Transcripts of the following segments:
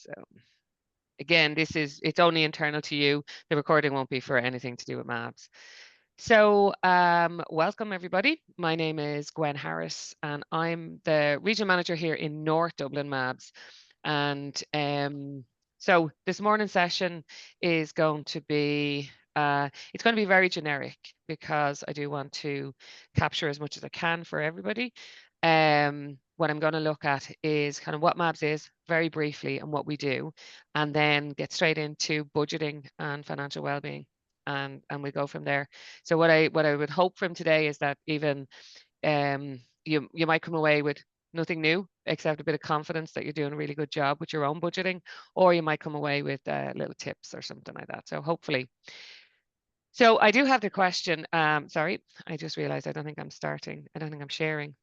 So again, it's only internal to you. The recording won't be for anything to do with MABS. So welcome everybody. My name is Gwen Harris and I'm the regional manager here in North Dublin MABS. And so this morning's session is going to be it's going to be very generic because I do want to capture as much as I can for everybody. What I'm going to look at is kind of what MABS is very briefly and what we do, and then get straight into budgeting and financial well-being, and we go from there. So what I would hope from today is that even you might come away with nothing new except a bit of confidence that you're doing a really good job with your own budgeting, or you might come away with little tips or something like that. So hopefully. So I do have the question. Sorry, I just realized I don't think I'm starting. I don't think I'm sharing.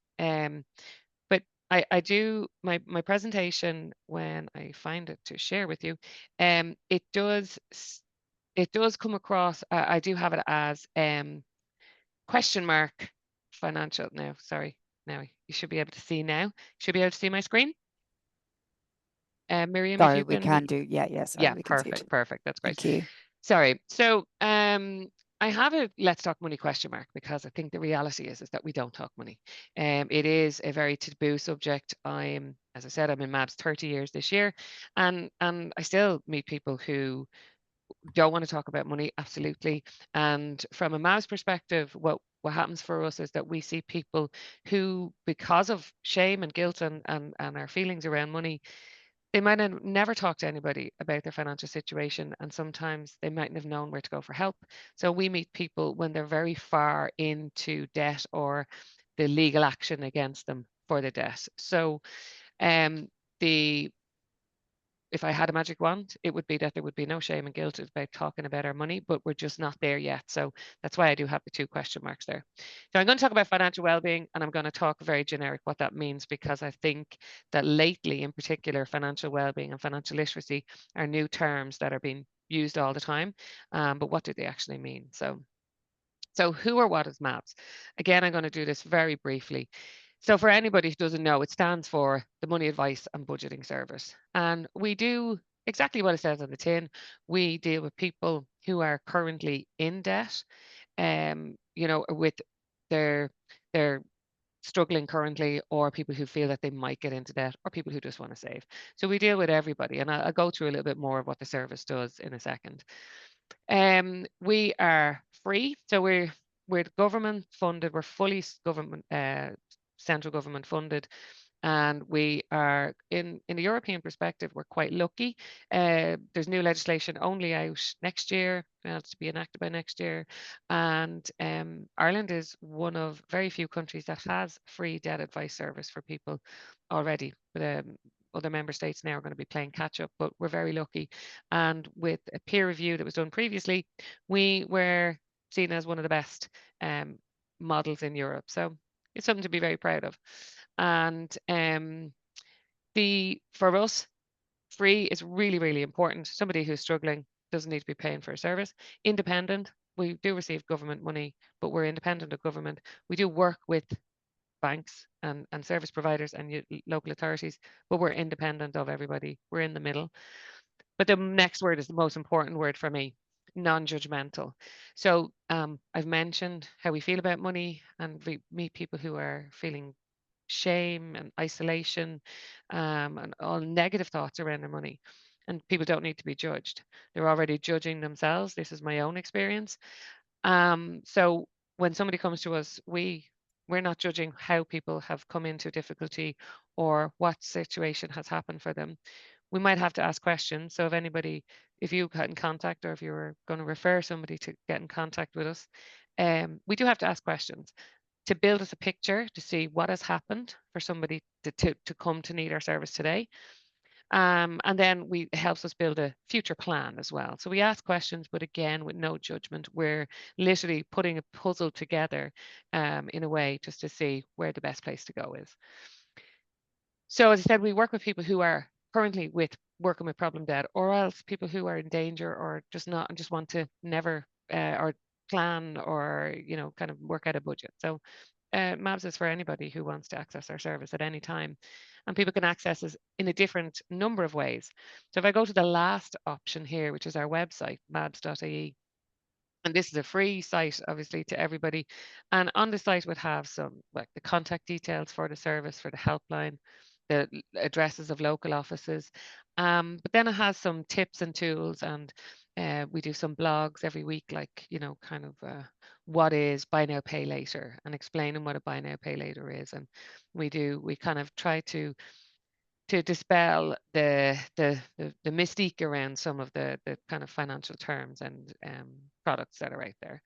But I do my presentation when I find it to share with you. It does come across. I do have it as question mark financial. Now, sorry. Now you should be able to see now. Should be able to see my screen. Miriam, if Sorry, you we can. can do. Yeah, sorry, Yeah, we can see it. perfect. That's great. Thank you. Sorry. So I have a let's talk money question mark because I think the reality is that we don't talk money. It is a very taboo subject. As I said, I'm in MABS 30 years this year, and I still meet people who don't want to talk about money, absolutely. And from a MABS perspective, what happens for us is that we see people who, because of shame and guilt and our feelings around money, they might have never talked to anybody about their financial situation, and sometimes they mightn't have known where to go for help. So we meet people when they're very far into debt or the legal action against them for the debt. So the if I had a magic wand, it would be that there would be no shame and guilt about talking about our money, but we're just not there yet. So that's why I do have the 2 question marks there. So I'm going to talk about financial well-being, and I'm going to talk very generic what that means, because I think that lately, in particular, financial well-being and financial literacy are new terms that are being used all the time. But what do they actually mean? So who or what is MABS? Again, I'm going to do this very briefly. So for anybody who doesn't know, it stands for the Money Advice and Budgeting Service. And we do exactly what it says on the tin. We deal with people who are currently in debt, with their struggling currently, or people who feel that they might get into debt, or people who just want to save. So we deal with everybody. And I'll go through a little bit more of what the service does in a second. We are free, so we're government funded. We're fully government central government funded, and we are in the European perspective. We're quite lucky. There's new legislation only out next year, to be enacted by next year, and Ireland is one of very few countries that has free debt advice service for people already. But other member states now are going to be playing catch up, but we're very lucky. And with a peer review that was done previously, we were seen as one of the best models in Europe. So it's something to be very proud of. And for us, free is really, really important. Somebody who's struggling doesn't need to be paying for a service. Independent, we do receive government money, but we're independent of government. We do work with banks and service providers and local authorities, but we're independent of everybody. We're in the middle. But the next word is the most important word for me: non-judgmental. So I've mentioned how we feel about money, and we meet people who are feeling shame and isolation, and all negative thoughts around their money. And people don't need to be judged. They're already judging themselves. This is my own experience. So when somebody comes to us, we're not judging how people have come into difficulty or what situation has happened for them. We might have to ask questions. So if you got in contact, or if you were going to refer somebody to get in contact with us, we do have to ask questions to build us a picture to see what has happened for somebody to come to need our service today. And then it helps us build a future plan as well. So we ask questions, but again, with no judgment. We're literally putting a puzzle together in a way just to see where the best place to go is. So as I said, we work with people who are currently working with problem debt, or else people who are in danger, or just want to never or plan, or kind of work out a budget. So MABS is for anybody who wants to access our service at any time. and people can access us in a different number of ways. So if I go to the last option here, which is our website, mabs.ie, and this is a free site, obviously, to everybody. And on the site would have some, like the contact details for the service, for the helpline, the addresses of local offices. But then it has some tips and tools, and we do some blogs every week, like, kind of what is buy now, pay later, and explaining what a buy now, pay later is. And we kind of try to dispel the mystique around some of the kind of financial terms and products that are out there.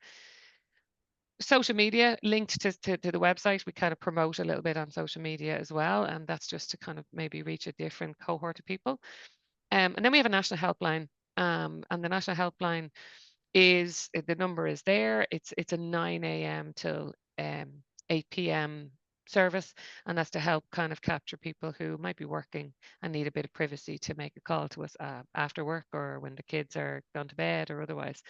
Social media linked to the website, we kind of promote a little bit on social media as well, and that's just to kind of maybe reach a different cohort of people. And then we have a national helpline, and the national helpline is, the number is there. It's a 9 a.m. till 8 p.m. service, and that's to help kind of capture people who might be working and need a bit of privacy to make a call to us after work, or when the kids are gone to bed or otherwise.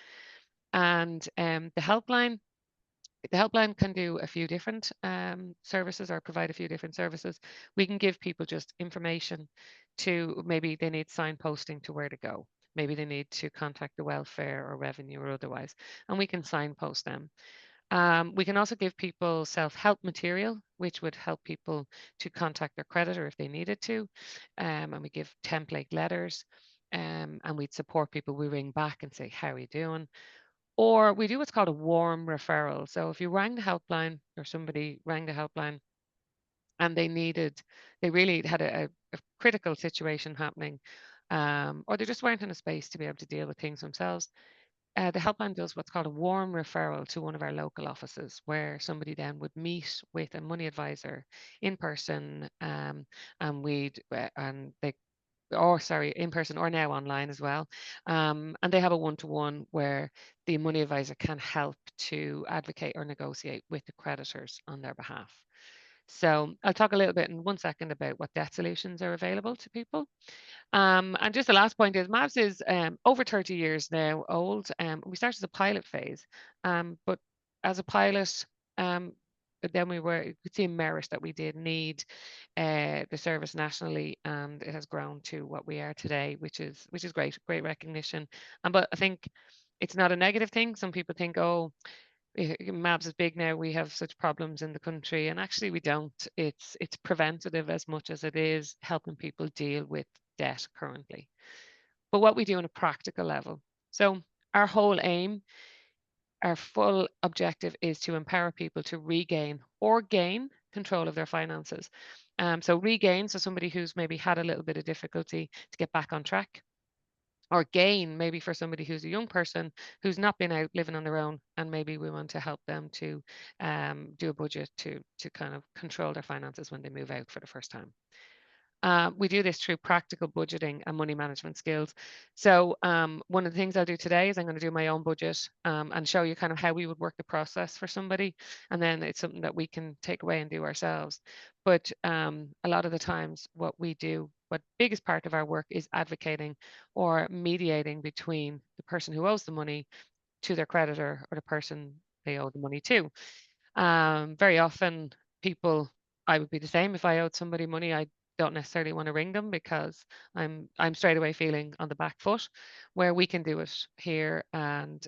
And the helpline can do a few different services, or provide a few different services. We can give people just information to, maybe they need signposting to where to go. Maybe they need to contact the welfare or revenue or otherwise, and we can signpost them. We can also give people self-help material, which would help people to contact their creditor if they needed to. And we give template letters, and we'd support people. We ring back and say, how are you doing? Or we do what's called a warm referral. So if you rang the helpline, or somebody rang the helpline and they really had a critical situation happening, or they just weren't in a space to be able to deal with things themselves, the helpline does what's called a warm referral to one of our local offices, where somebody then would meet with a money advisor in person, and they, or sorry, in person or now online as well. And they have a one-to-one where the money advisor can help to advocate or negotiate with the creditors on their behalf. So I'll talk a little bit in 1 second about what debt solutions are available to people. And just the last point is, MABS is over 30 years now old. We started as a pilot phase, but as a pilot, then we could see merit that we did need the service nationally, and it has grown to what we are today, which is great recognition. But I think it's not a negative thing. Some people think, oh, MABS is big now, we have such problems in the country, and actually we don't. It's preventative as much as it is helping people deal with debt currently. But what we do on a practical level. So our whole aim, our full objective, is to empower people to regain or gain control of their finances. So regain, so somebody who's maybe had a little bit of difficulty to get back on track, or gain, maybe for somebody who's a young person who's not been out living on their own, and maybe we want to help them to do a budget to kind of control their finances when they move out for the first time. We do this through practical budgeting and money management skills. So one of the things I'll do today is I'm going to do my own budget, and show you kind of how we would work the process for somebody. And then it's something that we can take away and do ourselves. But a lot of the times what biggest part of our work is advocating or mediating between the person who owes the money to their creditor, or the person they owe the money to. Very often I would be the same. If I owed somebody money, I don't necessarily want to ring them, because I'm straight away feeling on the back foot, where we can do it here, and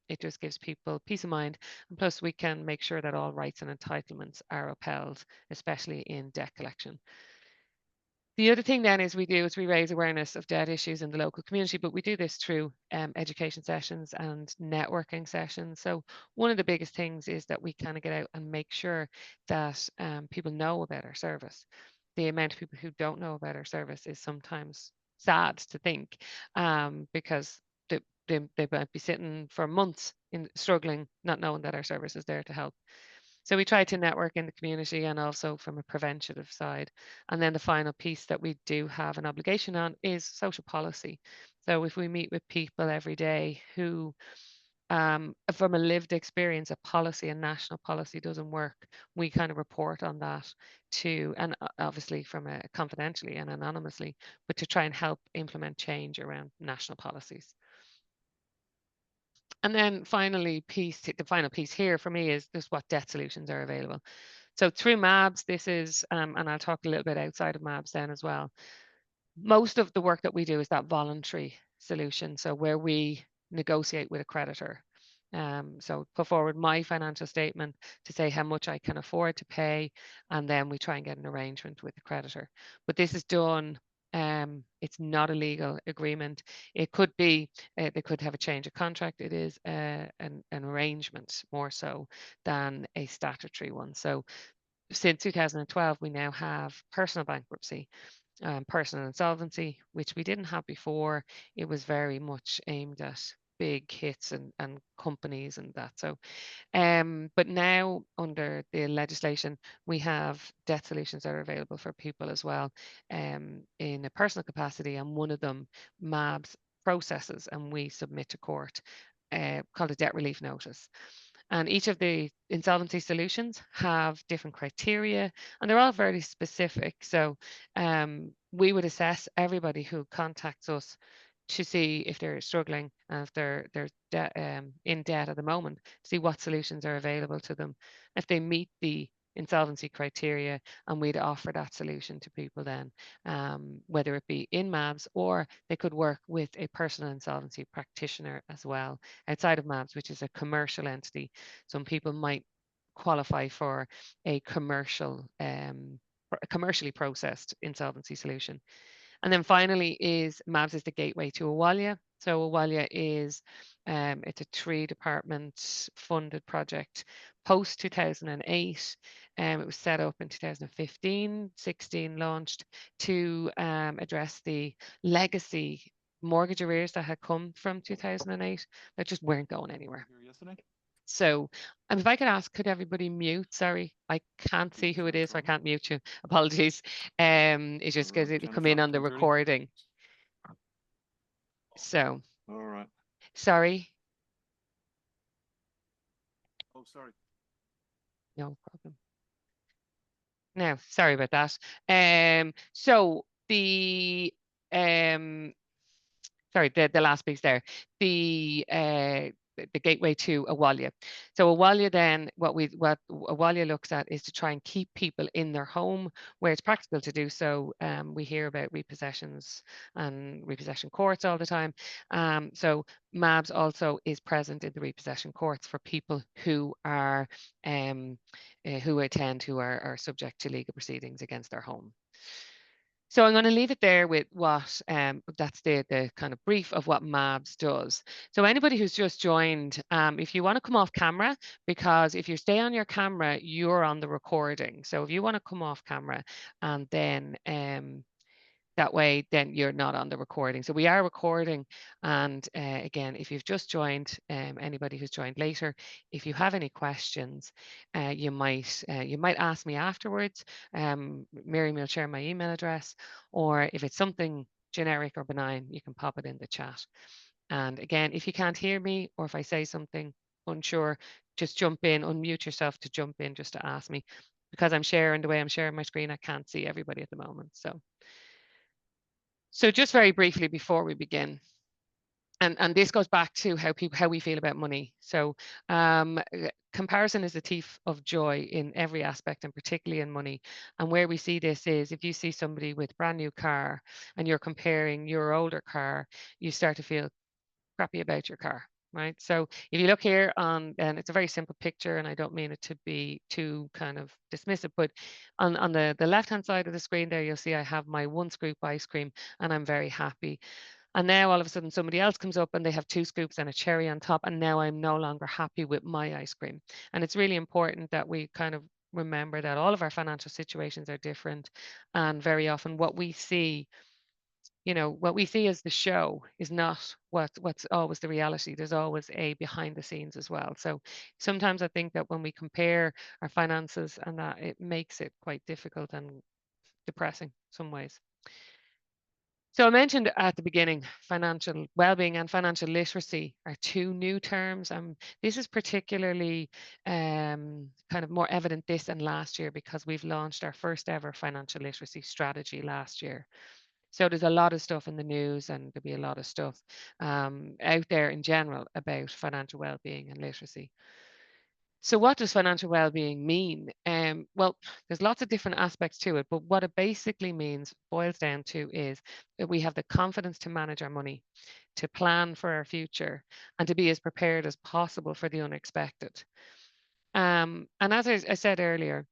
it just gives people peace of mind. And plus we can make sure that all rights and entitlements are upheld, especially in debt collection. The other thing then is we raise awareness of debt issues in the local community, but we do this through education sessions and networking sessions. So one of the biggest things is that we kind of get out and make sure that people know about our service. The amount of people who don't know about our service is sometimes sad to think, because they might be sitting for months struggling, not knowing that our service is there to help. So we try to network in the community, and also from a preventative side. And then the final piece that we do have an obligation on is social policy. So if we meet with people every day who, from a lived experience, a policy, a national policy doesn't work, we kind of report on that and obviously from confidentially and anonymously, but to try and help implement change around national policies. And then finally, the final piece here for me is just what debt solutions are available. So through MABS, this is, and I'll talk a little bit outside of MABS then as well. Most of the work that we do is that voluntary solution. So where we negotiate with a creditor. So put forward my financial statement to say how much I can afford to pay, and then we try and get an arrangement with the creditor. But this is done, it's not a legal agreement. It could be, they could have a change of contract. It is an arrangement more so than a statutory one. So since 2012, we now have personal bankruptcy, personal insolvency, which we didn't have before. It was very much aimed at big hits and companies and that. So, but now under the legislation, we have debt solutions that are available for people as well, in a personal capacity, and one of them, MABS, processes and we submit to court, called a debt relief notice. And each of the insolvency solutions have different criteria, and they're all very specific. So we would assess everybody who contacts us to see if they're struggling and if they're in debt at the moment, see what solutions are available to them. If they meet the insolvency criteria, and we'd offer that solution to people then, whether it be in MABS or they could work with a personal insolvency practitioner as well outside of MABS, which is a commercial entity. Some people might qualify for a commercially processed insolvency solution. And then finally is MABS is the gateway to Abhaile. So Abhaile is, it's a 3-department funded project post 2008. It was set up in 2015, 16 launched to address the legacy mortgage arrears that had come from 2008 that just weren't going anywhere. So if I could ask, could everybody mute? Sorry, I can't see who it is, so I can't mute you. Apologies. It's just because it come in on the recording. So. All right. Sorry. Oh, sorry. No problem. No, sorry about that. So the sorry, the last piece there, the gateway to Abhaile. So Abhaile then, what Abhaile looks at is to try and keep people in their home where it's practical to do so. We hear about repossessions and repossession courts all the time. So MABS also is present in the repossession courts for people who are who are subject to legal proceedings against their home. So I'm going to leave it there with what, that's the kind of brief of what MABS does. So anybody who's just joined, if you want to come off camera, because if you stay on your camera, you're on the recording. So if you want to come off camera, and then that way, then you're not on the recording. So we are recording. And again, if you've just joined, anybody who's joined later, if you have any questions, you might ask me afterwards. Miriam will share my email address, or if it's something generic or benign, you can pop it in the chat. And again, if you can't hear me, or if I say something unsure, just jump in, unmute yourself to jump in just to ask me. Because I'm sharing, the way I'm sharing my screen, I can't see everybody at the moment. So just very briefly before we begin, and this goes back to how we feel about money. So comparison is a thief of joy in every aspect, and particularly in money. And where we see this is if you see somebody with a brand new car and you're comparing your older car, you start to feel crappy about your car. Right. So if you look here and it's a very simple picture, and I don't mean it to be too kind of dismissive, but on the left-hand side of the screen there, you'll see I have my 1 scoop ice cream and I'm very happy. And now all of a sudden somebody else comes up and they have 2 scoops and a cherry on top, and now I'm no longer happy with my ice cream. And it's really important that we kind of remember that all of our financial situations are different, and very often what we see, what we see as the show is not what's always the reality. There's always a behind the scenes as well. So sometimes I think that when we compare our finances, and that it makes it quite difficult and depressing some ways. So I mentioned at the beginning, financial well-being and financial literacy are 2 new terms. This is particularly kind of more evident this and last year, because we've launched our first ever financial literacy strategy last year. So there's a lot of stuff in the news, and there'll be a lot of stuff out there in general about financial well-being and literacy. So what does financial well-being mean? Well, there's lots of different aspects to it, but what it basically means, boils down to, is that we have the confidence to manage our money, to plan for our future, and to be as prepared as possible for the unexpected. And as I said earlier,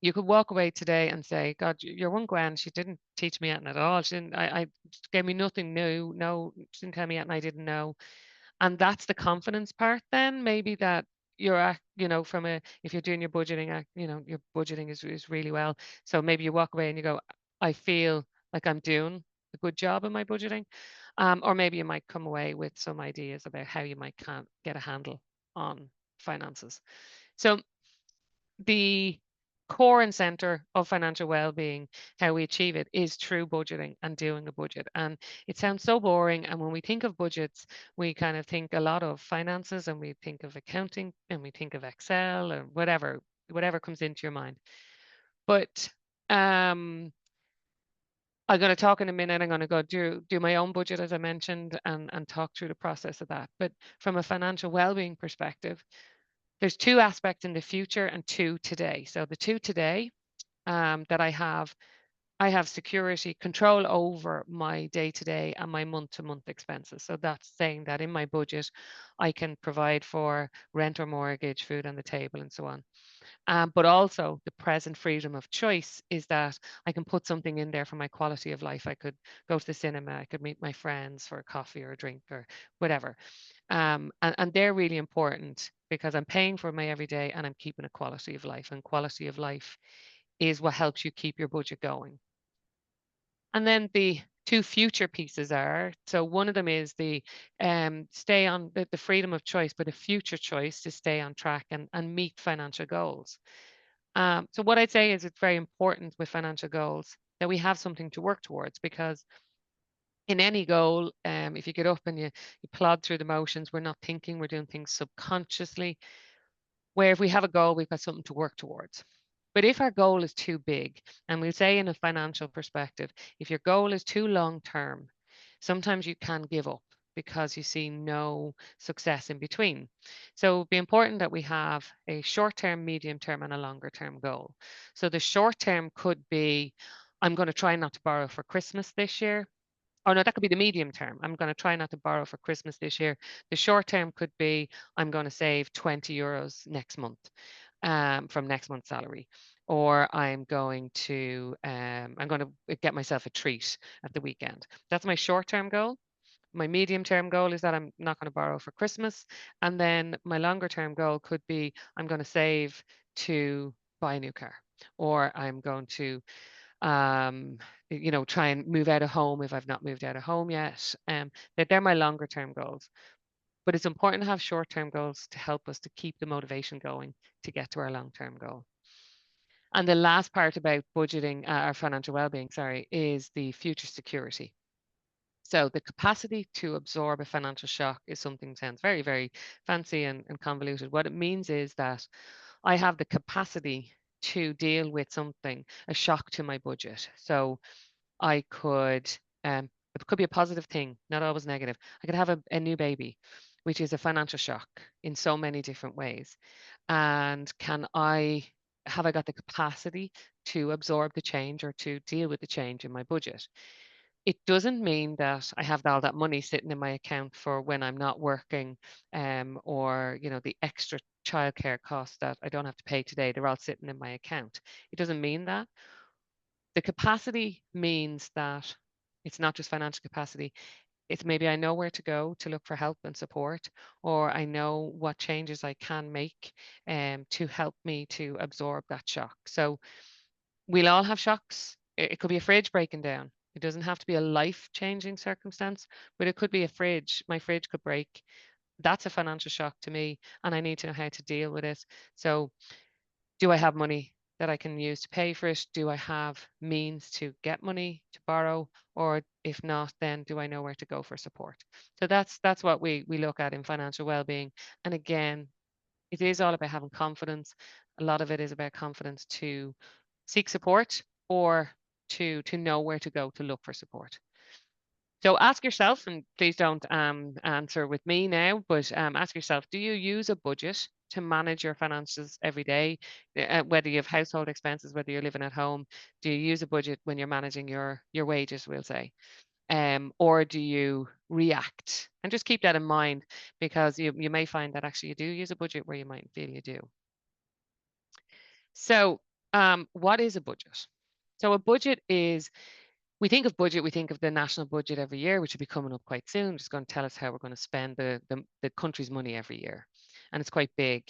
you could walk away today and say, God, you're one Gwen, she didn't teach me anything at all. She didn't, I she gave me nothing new. No, she didn't tell me anything I didn't know. And that's the confidence part then, maybe, that you're from if you're doing your budgeting, your budgeting is really well. So maybe you walk away and you go, I feel like I'm doing a good job in my budgeting. Or maybe you might come away with some ideas about how you might can get a handle on finances. So the core and center of financial well-being, how we achieve it, is through budgeting and doing a budget. And it sounds so boring, and when we think of budgets, we kind of think a lot of finances, and we think of accounting, and we think of Excel, or whatever comes into your mind. But I'm going to talk in a minute. I'm going to go do my own budget, as I mentioned, and talk through the process of that. But from a financial well-being perspective, there's two aspects in the future and two today. So the two today, that I have security, control over my day-to-day and my month-to-month expenses. So that's saying that in my budget, I can provide for rent or mortgage, food on the table, and so on. But also the present freedom of choice is that I can put something in there for my quality of life. I could go to the cinema, I could meet my friends for a coffee or a drink or whatever. And they're really important because I'm paying for my everyday and I'm keeping a quality of life. And quality of life is what helps you keep your budget going. And then the two future pieces are, so one of them is the stay on the freedom of choice, but a future choice to stay on track and meet financial goals. So what I'd say is it's very important with financial goals that we have something to work towards, because in any goal, if you get up and you plod through the motions, we're not thinking, we're doing things subconsciously. Where if we have a goal, we've got something to work towards. But if our goal is too big, and we'll say in a financial perspective, if your goal is too long term, sometimes you can give up because you see no success in between. So it'd be important that we have a short term, medium term, and a longer term goal. So the short term could be, I'm going to try not to borrow for Christmas this year. Oh no, that could be the medium term. I'm going to try not to borrow for Christmas this year. The short term could be, I'm going to save 20 euros next month, from next month's salary. Or I'm going to get myself a treat at the weekend. That's my short term goal. My medium term goal is that I'm not going to borrow for Christmas. And then my longer term goal could be, I'm going to save to buy a new car, or I'm going to try and move out of home if I've not moved out of home yet. They're my longer term goals. But it's important to have short term goals to help us to keep the motivation going to get to our long term goal. And the last part about budgeting, our financial well-being, sorry, is the future security. So the capacity to absorb a financial shock is something that sounds very, very fancy and convoluted. What it means is that I have the capacity to deal with something, a shock to my budget. So I could, it could be a positive thing, not always negative. I could have a new baby, which is a financial shock in so many different ways. And have I got the capacity to absorb the change or to deal with the change in my budget? It doesn't mean that I have all that money sitting in my account for when I'm not working, or the extra childcare costs that I don't have to pay today. They're all sitting in my account. It doesn't mean that. The capacity means that it's not just financial capacity. It's maybe I know where to go to look for help and support, or I know what changes I can make to help me to absorb that shock. So we'll all have shocks. It could be a fridge breaking down. It doesn't have to be a life-changing circumstance, but it could be a fridge. My fridge could break. That's a financial shock to me, and I need to know how to deal with it. So do I have money that I can use to pay for it? Do I have means to get money to borrow? Or if not, then do I know where to go for support? So that's what we look at in financial well-being. And again, it is all about having confidence. A lot of it is about confidence to seek support, or to know where to go to look for support. So ask yourself, and please don't answer with me now, but ask yourself, do you use a budget to manage your finances every day? Whether you have household expenses, whether you're living at home, do you use a budget when you're managing your wages, we'll say? Or do you react? And just keep that in mind, because you may find that actually you do use a budget where you might feel you do. So what is a budget? So a budget is, we think of budget, we think of the national budget every year, which will be coming up quite soon. It's going to tell us how we're going to spend the country's money every year. And it's quite big.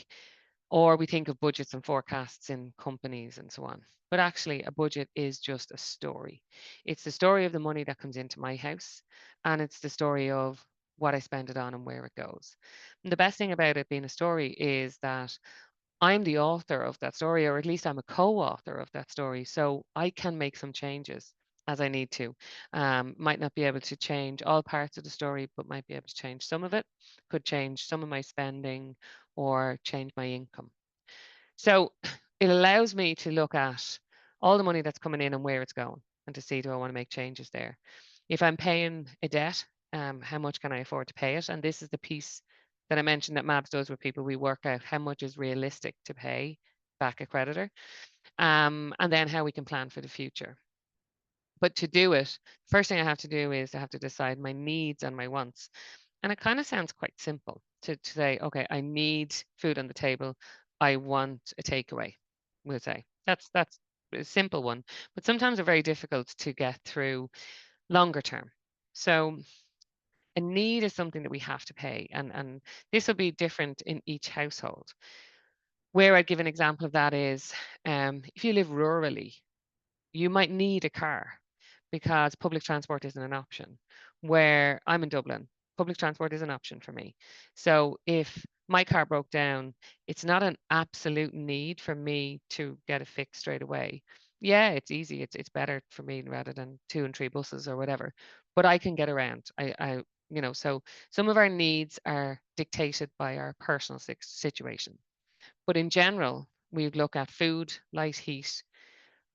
Or we think of budgets and forecasts in companies and so on. But actually, a budget is just a story. It's the story of the money that comes into my house, and it's the story of what I spend it on and where it goes. And the best thing about it being a story is that I'm the author of that story, or at least I'm a co-author of that story. So I can make some changes as I need to. Might not be able to change all parts of the story, but might be able to change some of it, could change some of my spending or change my income. So it allows me to look at all the money that's coming in and where it's going, and to see, do I want to make changes there? If I'm paying a debt, how much can I afford to pay it? And this is the piece that I mentioned that MABS does with people. We work out how much is realistic to pay back a creditor, and then how we can plan for the future. But to do it, first thing I have to do is I have to decide my needs and my wants. And it kind of sounds quite simple to say, okay, I need food on the table. I want a takeaway, we'll say. That's a simple one. But sometimes they're very difficult to get through longer term. So a need is something that we have to pay. And this will be different in each household. Where I'd give an example of that is if you live rurally, you might need a car because public transport isn't an option. Where I'm in Dublin, public transport is an option for me. So if my car broke down, it's not an absolute need for me to get it fixed straight away. Yeah, it's easy. It's better for me rather than 2 and 3 buses or whatever. But I can get around. So some of our needs are dictated by our personal situation. But in general, we look at food, light, heat,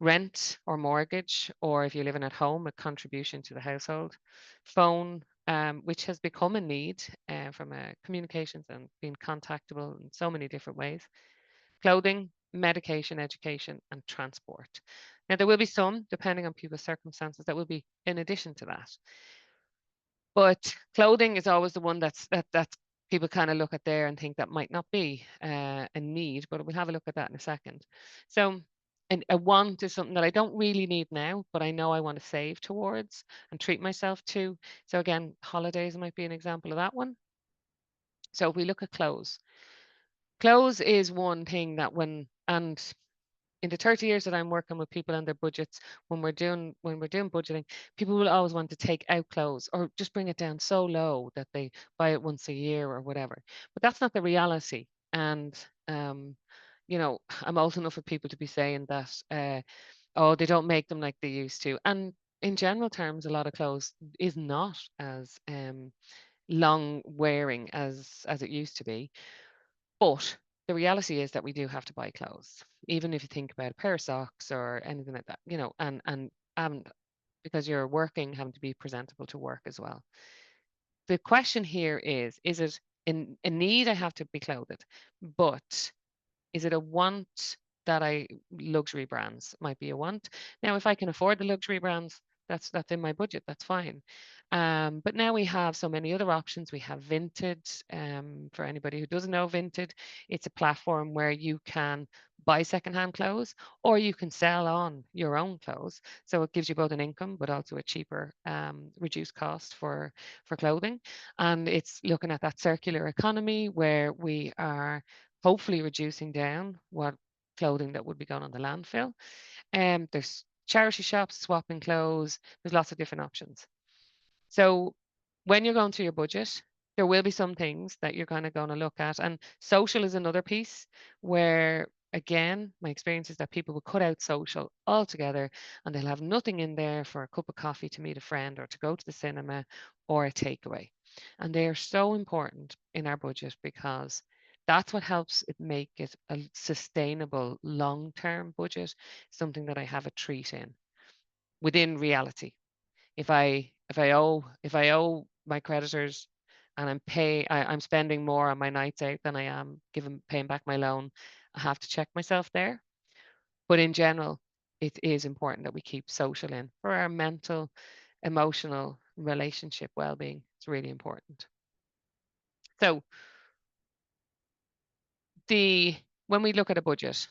rent or mortgage, or if you're living at home, a contribution to the household, phone, which has become a need from communications and being contactable in so many different ways, clothing, medication, education, and transport. Now, there will be some, depending on people's circumstances, that will be in addition to that. But clothing is always the one that's people kind of look at there and think that might not be a need, but we'll have a look at that in a second. So a want is something that I don't really need now, but I know I want to save towards and treat myself to. So again, holidays might be an example of that one. So if we look at clothes is one thing that and in the 30 years that I'm working with people and their budgets, when we're doing budgeting, people will always want to take out clothes or just bring it down so low that they buy it once a year or whatever. But that's not the reality. And I'm old enough for people to be saying that, oh, they don't make them like they used to. And in general terms, a lot of clothes is not as long wearing as it used to be. But the reality is that we do have to buy clothes, even if you think about a pair of socks or anything like that, and because you're working, having to be presentable to work as well. The question here is it in a need I have to be clothed, but is it a want that luxury brands might be a want. Now, if I can afford the luxury brands, that's in my budget, that's fine. But now we have so many other options. We have Vinted. For anybody who doesn't know Vinted, it's a platform where you can buy secondhand clothes or you can sell on your own clothes. So it gives you both an income, but also a cheaper, reduced cost for clothing. And it's looking at that circular economy where we are hopefully reducing down what clothing that would be going on the landfill. There's charity shops swapping clothes. There's lots of different options. So when you're going through your budget, there will be some things that you're kind of going to look at. And social is another piece where, again, my experience is that people will cut out social altogether and they'll have nothing in there for a cup of coffee to meet a friend or to go to the cinema or a takeaway. And they are so important in our budget because that's what helps it make it a sustainable long-term budget, something that I have a treat in within reality. If I If I owe my creditors and I'm spending more on my nights out than I am paying back my loan, I have to check myself there. But in general, it is important that we keep social in for our mental, emotional, relationship well-being. It's really important. So when we look at a budget,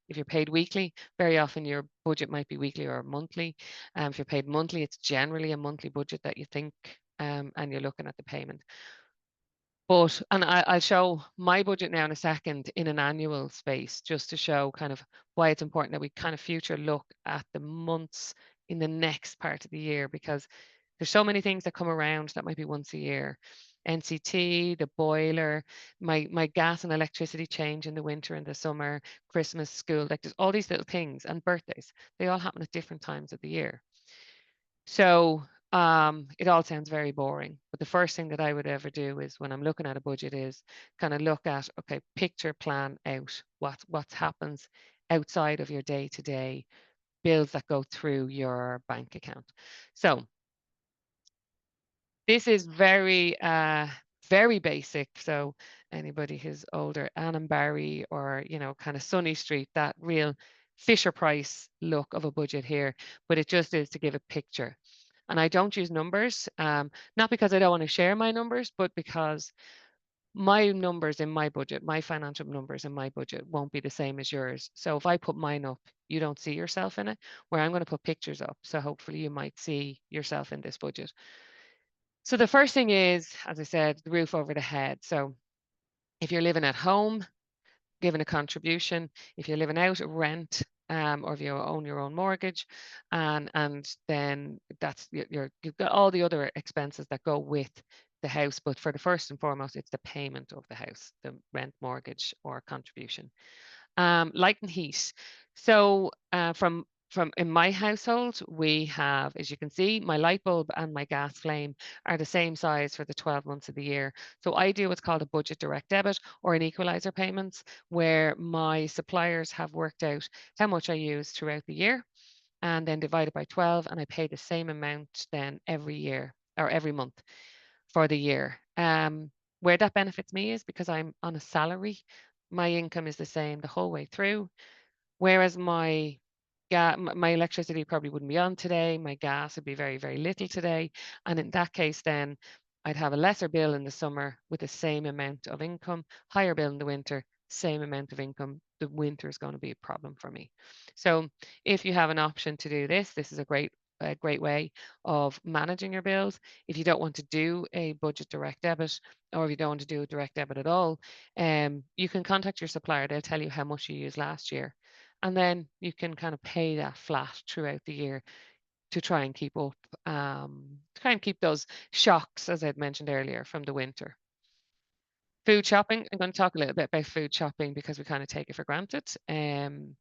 if you're paid weekly, very often your budget might be weekly or monthly. If you're paid monthly, it's generally a monthly budget that you think, and you're looking at the payment. And I'll show my budget now in a second in an annual space, just to show kind of why it's important that we kind of future look at the months in the next part of the year, because there's so many things that come around that might be once a year. NCT, the boiler, my gas and electricity change in the winter and the summer, Christmas, school, like there's all these little things, and birthdays. They all happen at different times of the year. So it all sounds very boring, but the first thing that I would ever do is, when I'm looking at a budget, is kind of look at, okay, picture, plan out what happens outside of your day-to-day bills that go through your bank account. So this is very basic. So anybody who's older, Annenbarry or, kind of Sunny Street, that real Fisher Price look of a budget here, but it just is to give a picture. And I don't use numbers, not because I don't want to share my numbers, but because my numbers in my budget, my financial numbers in my budget won't be the same as yours. So if I put mine up, you don't see yourself in it, where I'm going to put pictures up. So hopefully you might see yourself in this budget. So the first thing is, as I said, the roof over the head. So if you're living at home, given a contribution. If you're living out, rent, or if you own your own mortgage, and then you've got all the other expenses that go with the house. But for the first and foremost, it's the payment of the house, the rent, mortgage, or contribution. Light and heat. So from in my household, we have, as you can see, my light bulb and my gas flame are the same size for the 12 months of the year. So I do what's called a budget direct debit or an equalizer payments, where my suppliers have worked out how much I use throughout the year and then divide it by 12, and I pay the same amount then every year or every month for the year. Where that benefits me is because I'm on a salary, my income is the same the whole way through, whereas my electricity probably wouldn't be on today, my gas would be very, very little today, and in that case then I'd have a lesser bill in the summer with the same amount of income, higher bill in the winter, same amount of income. The winter is going to be a problem for me. So if you have an option to do this, this is a great way of managing your bills. If you don't want to do a budget direct debit, or if you don't want to do a direct debit at all, you can contact your supplier. They'll tell you how much you used last year, and then you can kind of pay that flat throughout the year to try and keep up, to try and keep those shocks, as I'd mentioned earlier, from the winter. Food shopping. I'm going to talk a little bit about food shopping because we kind of take it for granted. And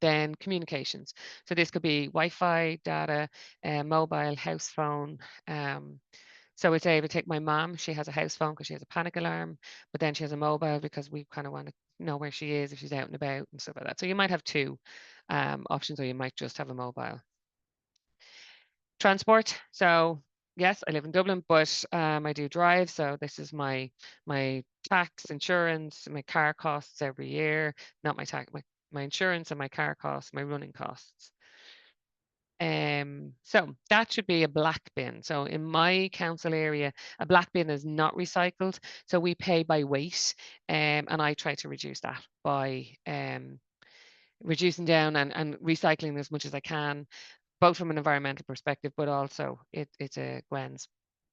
then communications. So this could be Wi-Fi, data, mobile, house phone. So I say, if I take my mom, she has a house phone because she has a panic alarm, but then she has a mobile because we kind of want to know where she is if she's out and about and stuff like that. So you might have two options, or you might just have a mobile. Transport. So yes, I live in Dublin, but I do drive. So this is my tax, insurance, my car costs every year, not my tax, my insurance and my car costs, my running costs. So that should be a black bin. So in my council area, a black bin is not recycled. So we pay by weight, and I try to reduce that by reducing down and recycling as much as I can, both from an environmental perspective, but also it's a Gwen's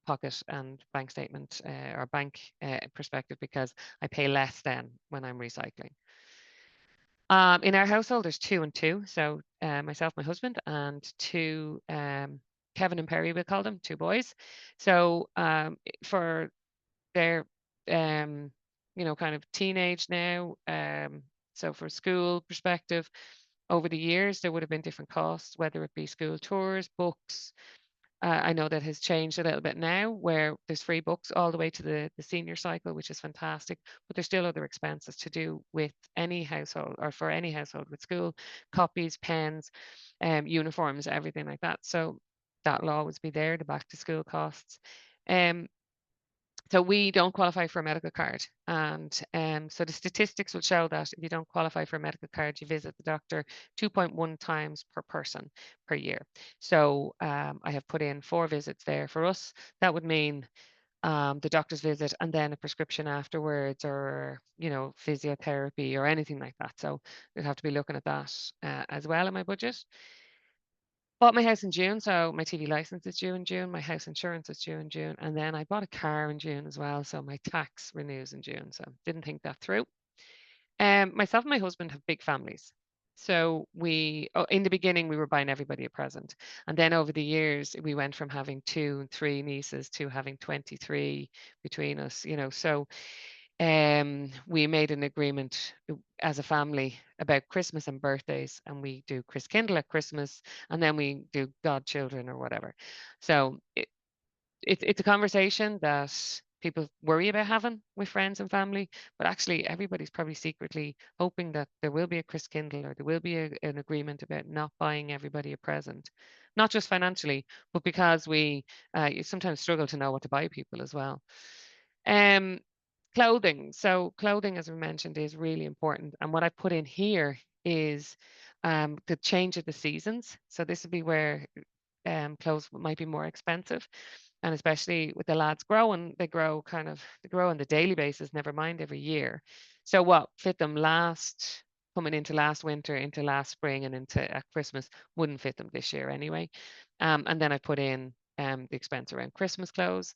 pocket and bank statement or bank perspective, because I pay less then when I'm recycling. In our household, there's 2 and 2. So myself, my husband, and two, Kevin and Perry, we call them, 2 boys. So for their, kind of teenage now, so for school perspective, over the years, there would have been different costs, whether it be school tours, books. I know that has changed a little bit now, where there's free books all the way to the senior cycle, which is fantastic. But there's still other expenses to do with any household, or for any household, with school, copies, pens, uniforms, everything like that. So that'll always be there, the back to school costs. So we don't qualify for a medical card. And so the statistics will show that if you don't qualify for a medical card, you visit the doctor 2.1 times per person per year. So I have put in 4 visits there for us. That would mean the doctor's visit and then a prescription afterwards, or, you know, physiotherapy or anything like that. So we'll have to be looking at that as well in my budget. Bought my house in June, so my TV license is due in June, my house insurance is due in June, and then I bought a car in June as well, so my tax renews in June. So didn't think that through. Myself and my husband have big families. So in the beginning, we were buying everybody a present. And then over the years, we went from having 2 and 3 nieces to having 23 between us, you know. So we made an agreement as a family about Christmas and birthdays, and we do Christkindle at Christmas, and then we do godchildren or whatever. So it's a conversation that people worry about having with friends and family, but actually everybody's probably secretly hoping that there will be a Christkindle, or there will be an agreement about not buying everybody a present, not just financially, but because you sometimes struggle to know what to buy people as well. Um, Clothing. So clothing, as we mentioned, is really important. And what I put in here is the change of the seasons. So this would be where clothes might be more expensive. And especially with the lads growing, they grow on the daily basis, never mind every year. So what fit them coming into last winter, into last spring, and into Christmas wouldn't fit them this year anyway. And then I put in the expense around Christmas clothes.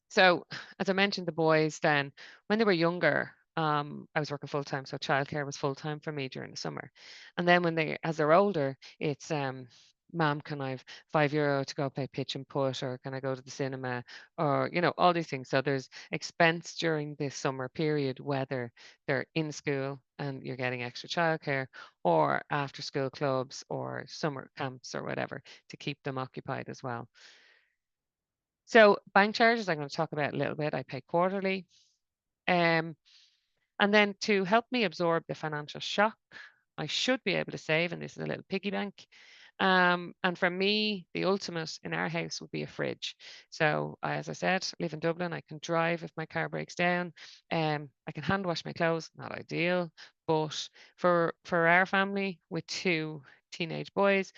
So as I mentioned, the boys then, when they were younger, I was working full time, so childcare was full time for me during the summer. And then as they're older, it's Mom, can I have €5 to go play pitch and putt, or can I go to the cinema, or, you know, all these things. So there's expense during this summer period, whether they're in school and you're getting extra childcare, or after school clubs or summer camps or whatever, to keep them occupied as well. So bank charges, I'm going to talk about a little bit. I pay quarterly. Um, and then to help me absorb the financial shock, I should be able to save, and this is a little piggy bank. And for me, the ultimate in our house would be a fridge. So as I said, I live in Dublin. I can drive if my car breaks down. I can hand wash my clothes, not ideal, but for our family with 2 teenage boys,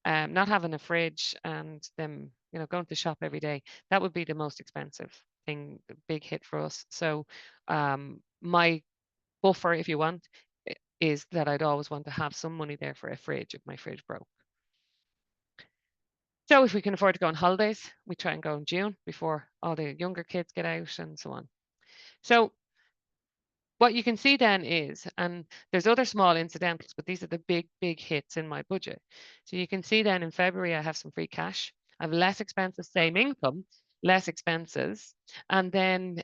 not having a fridge and them, you know, going to shop every day, that would be the most expensive thing, the big hit for us. So my buffer, if you want, is that I'd always want to have some money there for a fridge if my fridge broke. So if we can afford to go on holidays, we try and go in June before all the younger kids get out and so on. So what you can see then is, and there's other small incidentals, but these are the big hits in my budget. So you can see then in February, I have some free cash. I have less expenses, same income, less expenses. And then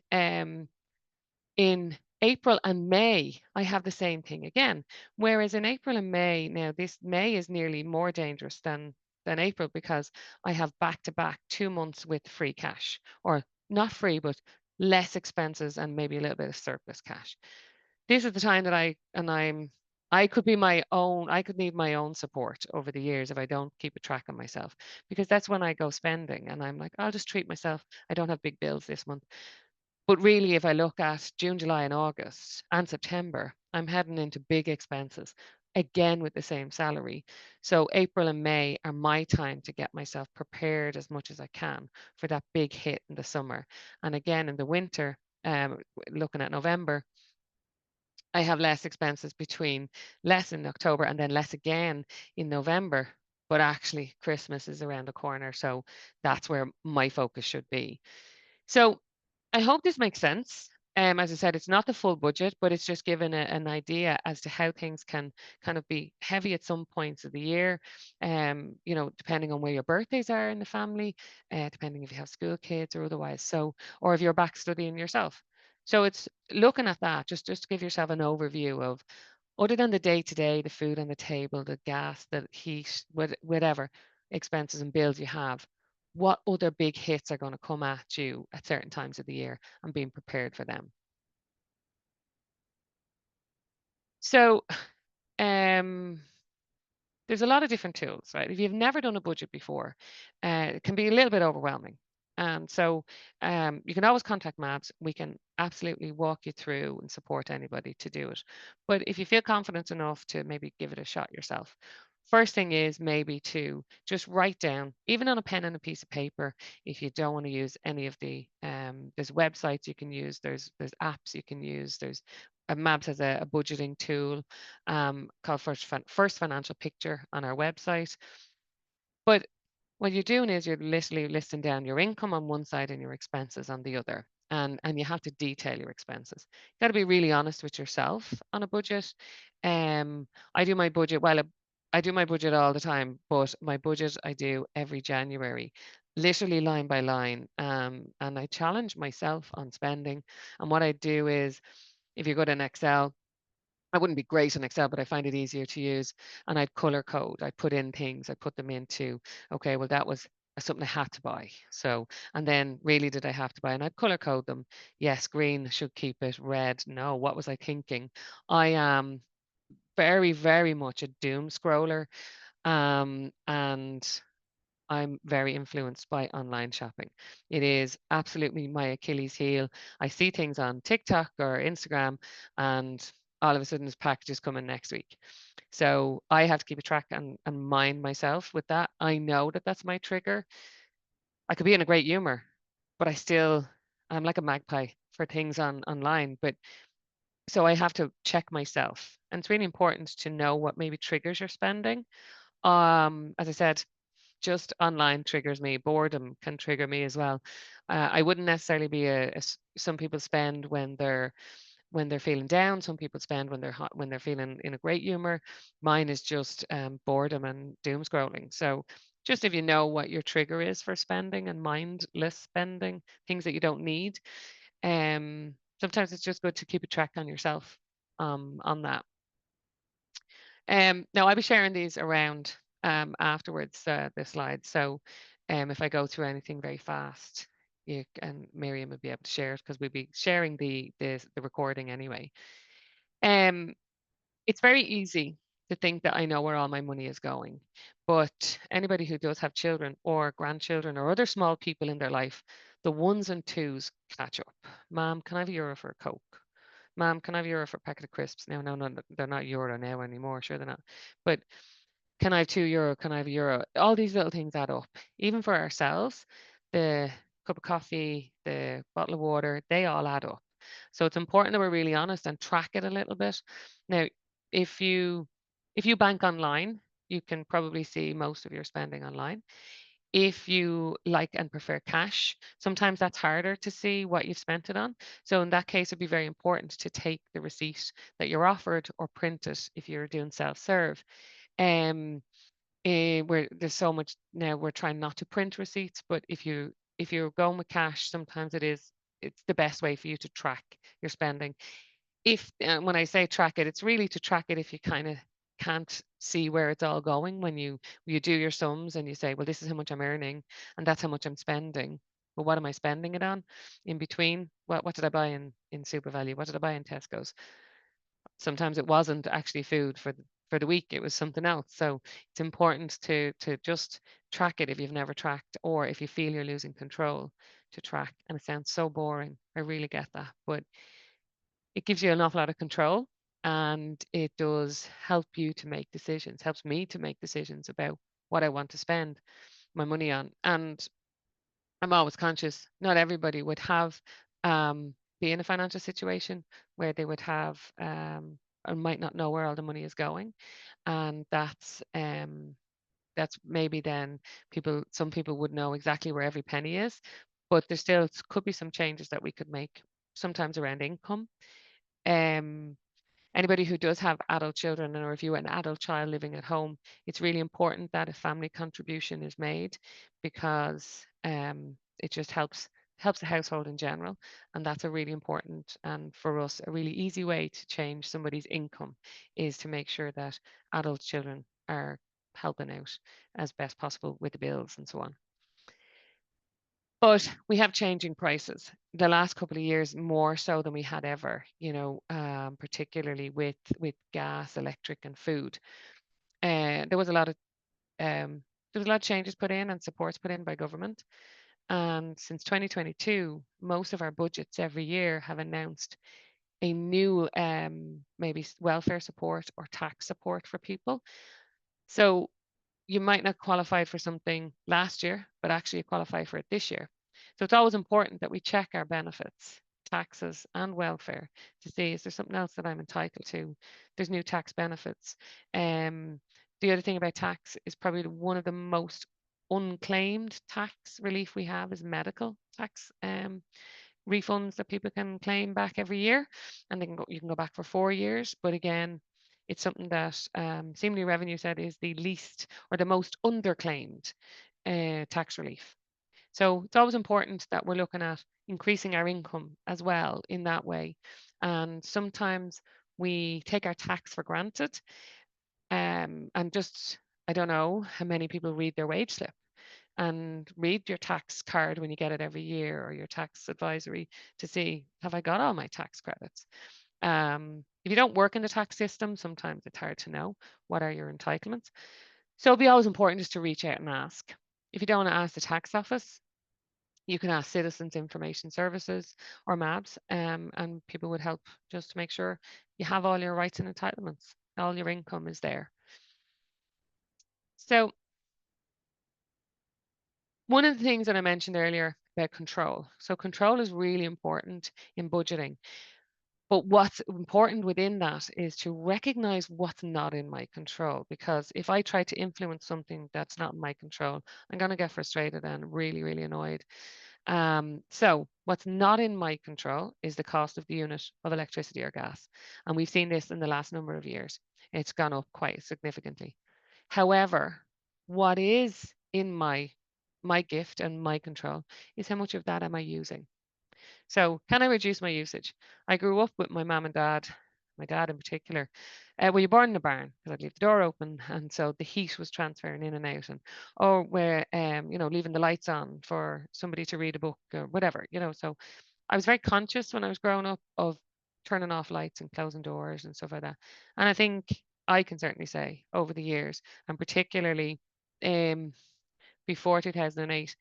in April and May, I have the same thing again. Whereas in April and May, now this May is nearly more dangerous than April, because I have back-to-back 2 months with free cash, or not free, but less expenses and maybe a little bit of surplus cash. This is the time that I could need my own support over the years if I don't keep a track of myself, because that's when I go spending and I'm like, I'll just treat myself. I don't have big bills this month. But really, if I look at June, July, and August and September, I'm heading into big expenses again with the same salary. So April and May are my time to get myself prepared as much as I can for that big hit in the summer. And again, in the winter, looking at November, I have less expenses, between less in October and then less again in November. But actually, Christmas is around the corner. So that's where my focus should be. So I hope this makes sense. As I said, it's not the full budget, but it's just given an idea as to how things can kind of be heavy at some points of the year. You know, depending on where your birthdays are in the family, depending if you have school kids or otherwise. So, or if you're back studying yourself. So it's looking at that, just to give yourself an overview of, other than the day-to-day, the food on the table, the gas, the heat, whatever expenses and bills you have, what other big hits are going to come at you at certain times of the year, and being prepared for them. So there's a lot of different tools, right? If you've never done a budget before, it can be a little bit overwhelming. And so you can always contact MABS. We can absolutely walk you through and support anybody to do it. But if you feel confident enough to maybe give it a shot yourself, first thing is maybe to just write down, even on a pen and a piece of paper, if you don't want to use any of the, there's websites you can use, there's apps you can use, there's MABS has a budgeting tool called First Financial Picture on our website. But what you're doing is you're literally listing down your income on one side and your expenses on the other. And you have to detail your expenses. You got to be really honest with yourself on a budget. I do my budget, well, I do my budget all the time, but my budget I do every January, literally line by line. And I challenge myself on spending. And what I do is, if you go to an Excel, I wouldn't be great in Excel, but I find it easier to use. And I'd color code. I'd put in things. I put them into, okay, well, that was something I had to buy. So, and then really did I have to buy? And I'd color code them. Yes, green should keep it. Red, no. What was I thinking? I am very, very much a doom scroller. And I'm very influenced by online shopping. It is absolutely my Achilles heel. I see things on TikTok or Instagram, and all of a sudden this package is coming next week. So I have to keep a track and mind myself with that. I know that that's my trigger. I could be in a great humor, but I'm like a magpie for things online. But so I have to check myself. And it's really important to know what maybe triggers your spending. As I said, just online triggers me. Boredom can trigger me as well. I wouldn't necessarily be some people spend when they're feeling down. Some people spend when they're hot, when they're feeling in a great humor. Mine is just boredom and doom scrolling. So just if you know what your trigger is for spending and mindless spending, things that you don't need, sometimes it's just good to keep a track on yourself on that. Now I'll be sharing these around afterwards, the slides. So if I go through anything very fast, you and Miriam will be able to share it because we'll be sharing the recording anyway. It's very easy to think that I know where all my money is going, but anybody who does have children or grandchildren or other small people in their life, the ones and twos catch up. Mom, can I have €1 for a Coke? Mom, can I have €1 for a packet of crisps? No, no, no, they're not euro now anymore. Sure, they're not. But can I have €2? Can I have €1? All these little things add up. Even for ourselves, the cup of coffee, the bottle of water, they all add up. So it's important that we're really honest and track it a little bit. Now, if you bank online, you can probably see most of your spending online. If you like and prefer cash, sometimes that's harder to see what you've spent it on. So in that case, it'd be very important to take the receipt that you're offered or print it if you're doing self-serve. Where there's so much now, we're trying not to print receipts, but if you're going with cash, sometimes it's the best way for you to track your spending. If when I say track it, it's really to track it if you kind of can't see where it's all going when you do your sums and you say, well, this is how much I'm earning and that's how much I'm spending. But what am I spending it on in between? What did I buy in Super Value? What did I buy in Tesco's? Sometimes it wasn't actually food for the week, it was something else. So it's important to just track it if you've never tracked, or if you feel you're losing control, to track. And it sounds so boring, I really get that, but it gives you an awful lot of control, and it does help you to make decisions, helps me to make decisions about what I want to spend my money on. And I'm always conscious, not everybody would have be in a financial situation where they would have or might not know where all the money is going. And that's maybe then some people would know exactly where every penny is, but there still could be some changes that we could make, sometimes around income. Um, Anybody who does have adult children, or if you have an adult child living at home, it's really important that a family contribution is made, because it just helps the household in general. And that's a really important, and for us, a really easy way to change somebody's income is to make sure that adult children are helping out as best possible with the bills and so on. But we have changing prices the last couple of years, more so than we had ever, particularly with gas, electric, and food. there was a lot of changes put in and supports put in by government. And since 2022, most of our budgets every year have announced a new maybe welfare support or tax support for people. So you might not qualify for something last year, but actually you qualify for it this year. So it's always important that we check our benefits, taxes and welfare to see, is there something else that I'm entitled to? There's new tax benefits. The other thing about tax is probably one of the most unclaimed tax relief we have is medical tax refunds that people can claim back every year, and you can go back for 4 years. But again, it's something that seemingly Revenue said is the least or the most underclaimed tax relief. So it's always important that we're looking at increasing our income as well in that way. And sometimes we take our tax for granted, and just, I don't know how many people read their wage slip and read your tax card when you get it every year, or your tax advisory, to see, have I got all my tax credits? If you don't work in the tax system, sometimes it's hard to know what are your entitlements. So it'll be always important just to reach out and ask. If you don't want to ask the tax office, you can ask Citizens Information Services or MABS, and people would help just to make sure you have all your rights and entitlements, all your income is there. So one of the things that I mentioned earlier about control. So control is really important in budgeting. But what's important within that is to recognize what's not in my control, because if I try to influence something that's not in my control, I'm going to get frustrated and really, really annoyed. So what's not in my control is the cost of the unit of electricity or gas. And we've seen this in the last number of years. It's gone up quite significantly. However, what is in my gift and my control is how much of that am I using? So can I reduce my usage? I grew up with my mum and dad, my dad in particular. Well, you're born in a barn because I'd leave the door open, and so the heat was transferring in and out, and or where leaving the lights on for somebody to read a book or whatever, So I was very conscious when I was growing up of turning off lights and closing doors and stuff like that. And I think I can certainly say over the years, and particularly before 2008,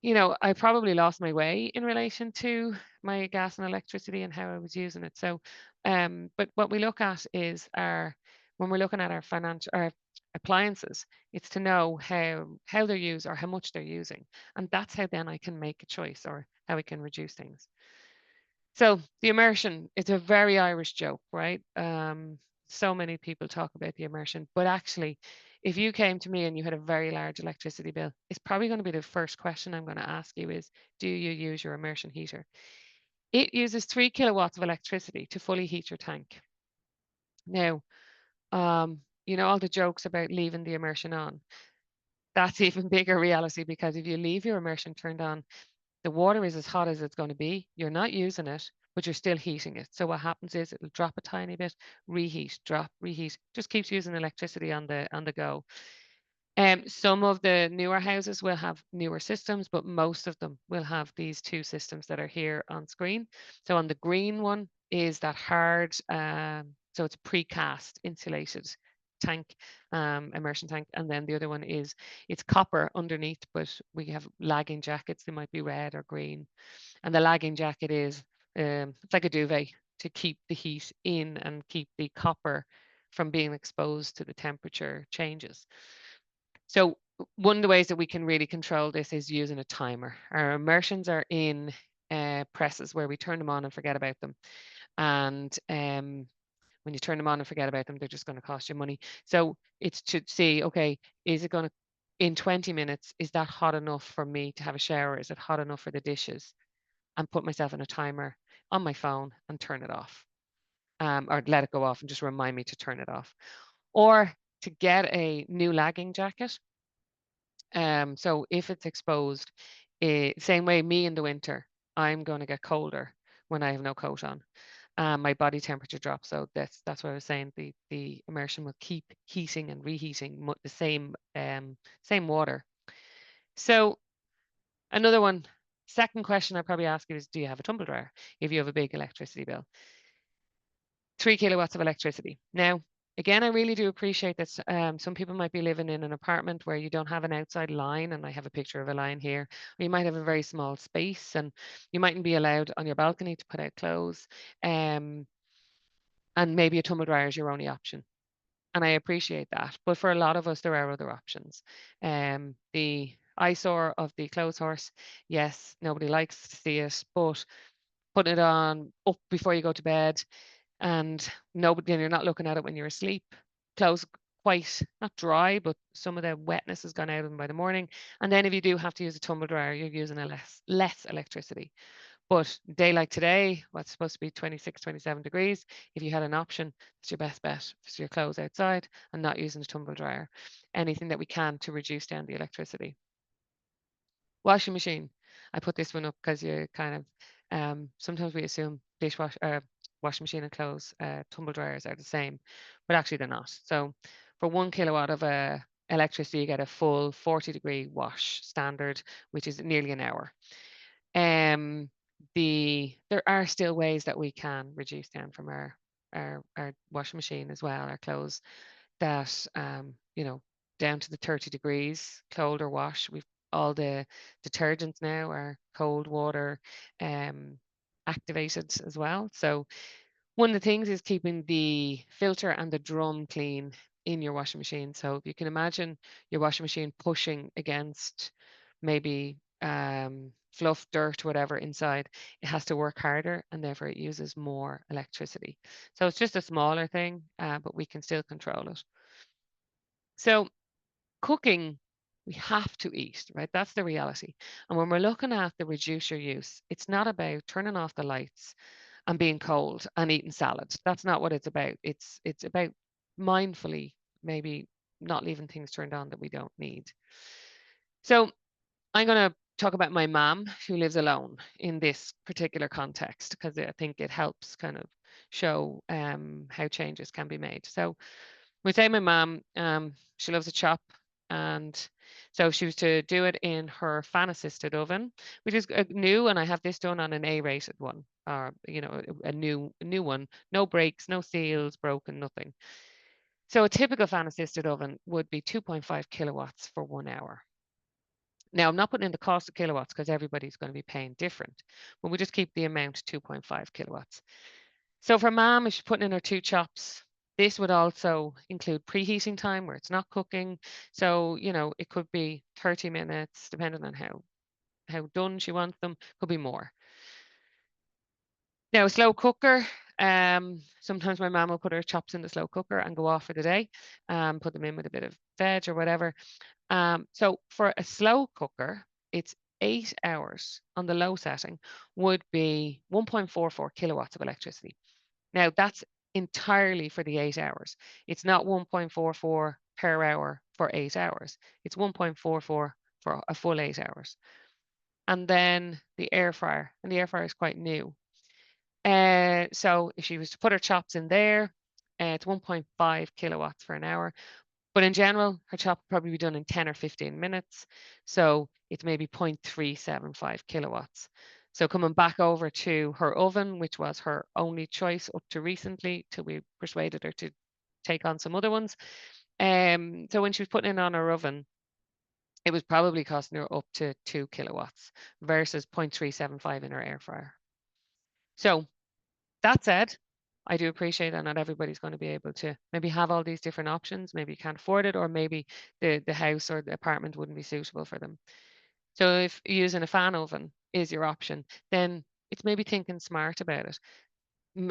I probably lost my way in relation to my gas and electricity and how I was using it. So, but what we look at is when we're looking at our appliances, it's to know how they're used or how much they're using, and that's how then I can make a choice or how we can reduce things. So the immersion, it's a very Irish joke, right? So many people talk about the immersion, but actually, if you came to me and you had a very large electricity bill, it's probably going to be the first question I'm going to ask you is, do you use your immersion heater? It uses 3 kilowatts of electricity to fully heat your tank. Now, all the jokes about leaving the immersion on, that's even bigger reality, because if you leave your immersion turned on, the water is as hot as it's going to be. You're not using it, but you're still heating it. So what happens is it'll drop a tiny bit, reheat, drop, reheat. Just keeps using electricity on the go. Some of the newer houses will have newer systems, but most of them will have these two systems that are here on screen. So on the green one is that hard, so it's precast insulated tank, immersion tank, and then the other one is it's copper underneath, but we have lagging jackets. They might be red or green, and the lagging jacket is it's like a duvet to keep the heat in and keep the copper from being exposed to the temperature changes. So one of the ways that we can really control this is using a timer. Our immersions are in presses where we turn them on and forget about them. And when you turn them on and forget about them, they're just going to cost you money. So it's to see, okay, is it going to, in 20 minutes, is that hot enough for me to have a shower? Is it hot enough for the dishes? And put myself in a timer on my phone and turn it off, or let it go off and just remind me to turn it off. Or to get a new lagging jacket. So if it's exposed, same way me in the winter, I'm going to get colder when I have no coat on. My body temperature drops. So that's what I was saying. The immersion will keep heating and reheating the same water. So another one, second question I probably ask you is, do you have a tumble dryer if you have a big electricity bill? 3 kilowatts of electricity. Now, Again, I really do appreciate that some people might be living in an apartment where you don't have an outside line, and I have a picture of a line here, or you might have a very small space and you mightn't be allowed on your balcony to put out clothes. And maybe a tumble dryer is your only option. And I appreciate that. But for a lot of us, there are other options. The eyesore of the clothes horse, yes, nobody likes to see it, but putting it on up before you go to bed, and nobody, and you're not looking at it when you're asleep. Clothes quite not dry, but some of the wetness has gone out of them by the morning. And then if you do have to use a tumble dryer, you're using a less electricity. But a day like today, what's supposed to be 26, 27 degrees, if you had an option, it's your best bet. It's your clothes outside and not using a tumble dryer. Anything that we can to reduce down the electricity. Washing machine. I put this one up because you kind of sometimes we assume washing machine and clothes tumble dryers are the same, but actually they're not. So for 1 kilowatt of electricity, you get a full 40-degree wash standard, which is nearly an hour. There are still ways that we can reduce down from our washing machine as well, our clothes, that down to the 30 degrees colder wash. We've all the detergents now are cold water activated as well. So one of the things is keeping the filter and the drum clean in your washing machine. So if you can imagine your washing machine pushing against maybe fluff, dirt, whatever inside, it has to work harder and therefore it uses more electricity. So it's just a smaller thing, but we can still control it. So cooking, we have to eat, right? That's the reality. And when we're looking at the reduce your use, it's not about turning off the lights and being cold and eating salad. That's not what it's about. It's about mindfully maybe not leaving things turned on that we don't need. So I'm going to talk about my mom who lives alone in this particular context because I think it helps kind of show how changes can be made. So we say my mom, she loves a chop, and so she was to do it in her fan-assisted oven, which is new, and I have this done on an A-rated one, or a new one, no breaks, no seals broken, nothing. So a typical fan-assisted oven would be 2.5 kilowatts for 1 hour. Now, I'm not putting in the cost of kilowatts because everybody's going to be paying different, but we just keep the amount 2.5 kilowatts. So for mom, if she's putting in her 2 chops, this would also include preheating time where it's not cooking. So, it could be 30 minutes, depending on how done she wants them, could be more. Now, a slow cooker, sometimes my mom will put her chops in the slow cooker and go off for the day, put them in with a bit of veg or whatever. So for a slow cooker, it's 8 hours on the low setting would be 1.44 kilowatts of electricity. Now that's entirely for the 8 hours. It's not 1.44 per hour for 8 hours. It's 1.44 for a full 8 hours. And then the air fryer, and the air fryer is quite new. So if she was to put her chops in there, it's 1.5 kilowatts for an hour. But in general, her chop would probably be done in 10 or 15 minutes. So it's maybe 0.375 kilowatts. So coming back over to her oven, which was her only choice up to recently, till we persuaded her to take on some other ones. So when she was putting it on her oven, it was probably costing her up to 2 kilowatts versus 0.375 in her air fryer. So that said, I do appreciate that not everybody's going to be able to maybe have all these different options. Maybe you can't afford it, or maybe the house or the apartment wouldn't be suitable for them. So if using a fan oven is your option, then it's maybe thinking smart about it.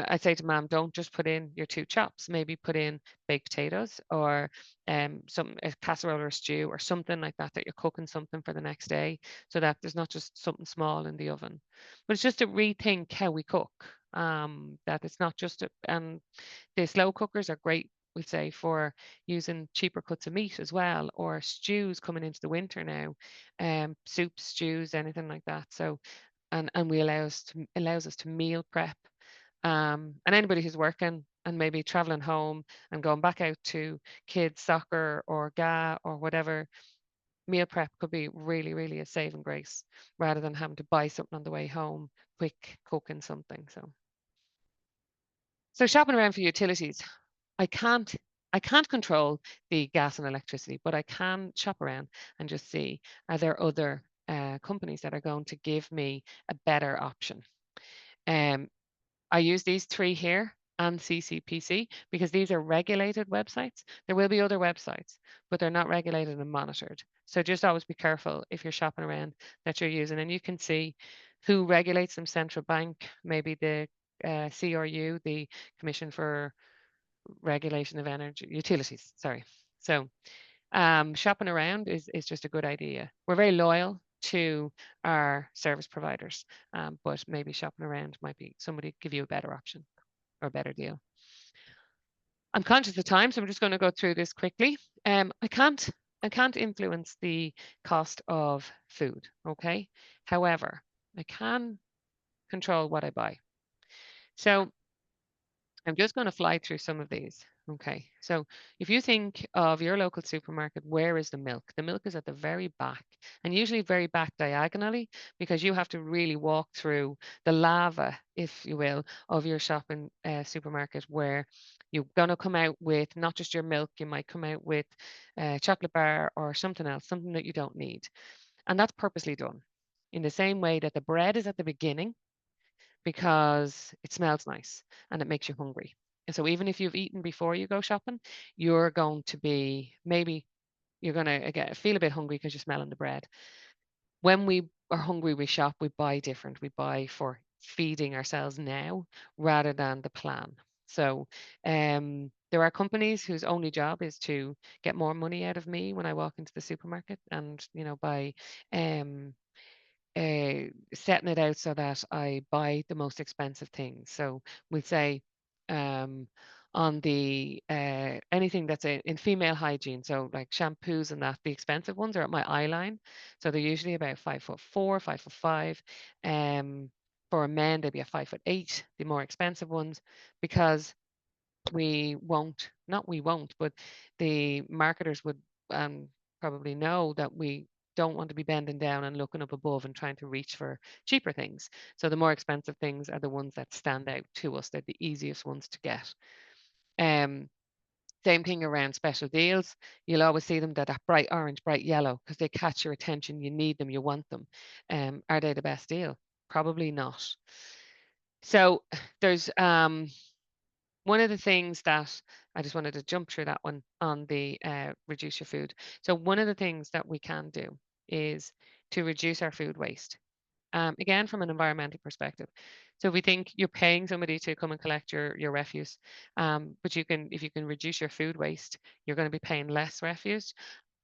I'd say to mom, don't just put in your 2 chops, maybe put in baked potatoes or a casserole or a stew or something like that, that you're cooking something for the next day, so that there's not just something small in the oven. But it's just to rethink how we cook, that it's not just, and the slow cookers are great, we'd say, for using cheaper cuts of meat as well, or stews coming into the winter now, soups, stews, anything like that. So, and we allows us to meal prep. And anybody who's working and maybe traveling home and going back out to kids' soccer or GA or whatever, meal prep could be really, really a saving grace rather than having to buy something on the way home, quick cooking something. So shopping around for utilities. I can't I can't control the gas and electricity, but I can shop around and just see, are there other companies that are going to give me a better option? I use these three here and CCPC because these are regulated websites. There will be other websites, but they're not regulated and monitored. So just always be careful if you're shopping around that you're using. And you can see who regulates them: central bank, maybe the CRU, the Commission for Regulation of Energy Utilities. Sorry. So shopping around is just a good idea. We're very loyal to our service providers, but maybe shopping around might be somebody give you a better option or a better deal. I'm conscious of time, so I'm just going to go through this quickly. I can't influence the cost of food, okay? However, I can control what I buy. So I'm just going to fly through some of these. Okay, so if you think of your local supermarket, where is the milk? The milk is at the very back, and usually very back diagonally, because you have to really walk through the lava, if you will, of your shopping supermarket, where you're going to come out with not just your milk, you might come out with a chocolate bar or something else, something that you don't need. And that's purposely done. In the same way that the bread is at the beginning, because it smells nice and it makes you hungry. And so even if you've eaten before you go shopping, you're going to be, maybe you're going to feel a bit hungry because you're smelling the bread. When we are hungry, we shop, we buy different. We buy for feeding ourselves now rather than the plan. So there are companies whose only job is to get more money out of me when I walk into the supermarket, and by setting it out so that I buy the most expensive things. So we'll say on the anything that's in female hygiene, so like shampoos and that, the expensive ones are at my eye line. So they're usually about 5'4", 5'5". For men, they'd be at 5'8", the more expensive ones, because we won't, but the marketers would probably know that we don't want to be bending down and looking up above and trying to reach for cheaper things. So the more expensive things are the ones that stand out to us. They're the easiest ones to get. Same thing around special deals. You'll always see them that are bright orange, bright yellow, because they catch your attention. You need them, you want them. Are they the best deal? Probably not. So there's one of the things that I just wanted to jump through that one on the reduce your food. So one of the things that we can do is to reduce our food waste. Again, from an environmental perspective. So if we think you're paying somebody to come and collect your refuse, but if you can reduce your food waste, you're going to be paying less refuse.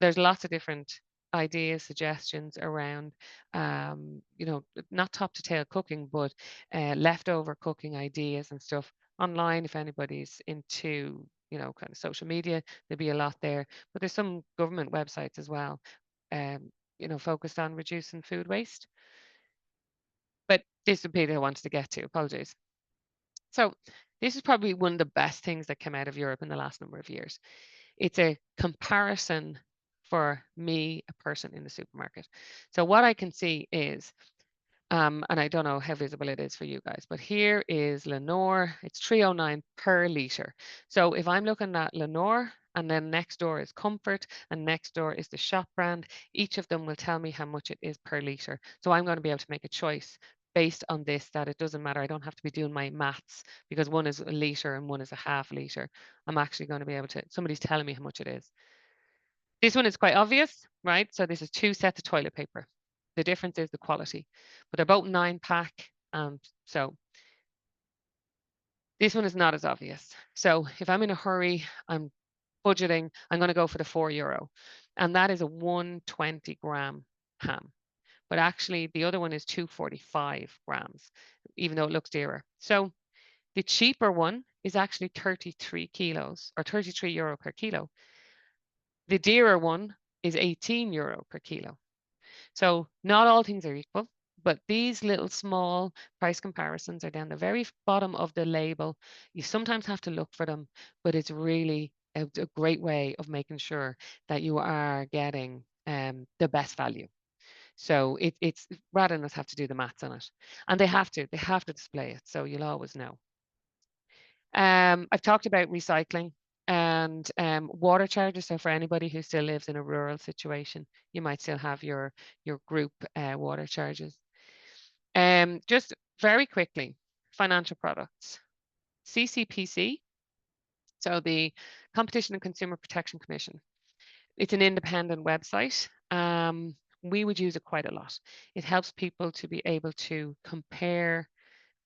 There's lots of different ideas, suggestions around, not top to tail cooking, but leftover cooking ideas and stuff online. If anybody's into, kind of social media, there'll be a lot there. But there's some government websites as well, focused on reducing food waste. But this would be the I wanted to get to. Apologies. So this is probably one of the best things that came out of Europe in the last number of years. It's a comparison for me, a person in the supermarket. So what I can see is, and I don't know how visible it is for you guys, but here is Lenore. It's 309 per litre. So if I'm looking at Lenore, and then next door is Comfort, and next door is the shop brand, each of them will tell me how much it is per litre. So I'm going to be able to make a choice based on this, that it doesn't matter. I don't have to be doing my maths because one is a litre and one is a half litre. I'm actually going to be able to, somebody's telling me how much it is. This one is quite obvious, right? So this is 2 sets of toilet paper. The difference is the quality, but they're both 9-pack. So this one is not as obvious. So if I'm in a hurry, I'm budgeting, I'm going to go for the €4. And that is a 120 gram ham. But actually the other one is 245 grams, even though it looks dearer. So the cheaper one is actually 33 kilos or €33 per kilo. The dearer one is €18 per kilo. So not all things are equal, but these little small price comparisons are down the very bottom of the label. You sometimes have to look for them, but it's really a great way of making sure that you are getting the best value. So it's rather than us have to do the maths on it, and they have to display it, so you'll always know. I've talked about recycling. and water charges. So for anybody who still lives in a rural situation, you might still have your group water charges. Just very quickly, financial products. CCPC, so the Competition and Consumer Protection Commission. It's an independent website. We would use it quite a lot. It helps people to be able to compare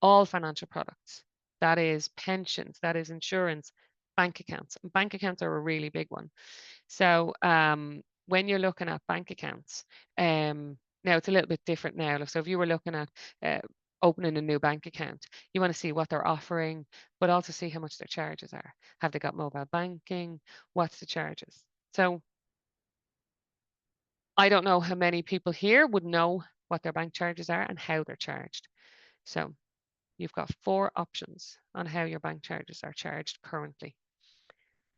all financial products. That is pensions, that is insurance, bank accounts. And bank accounts are a really big one. So when you're looking at bank accounts, now it's a little bit different now. So if you were looking at opening a new bank account, you want to see what they're offering, but also see how much their charges are. Have they got mobile banking? What's the charges? So I don't know how many people here would know what their bank charges are and how they're charged. So you've got 4 options on how your bank charges are charged currently.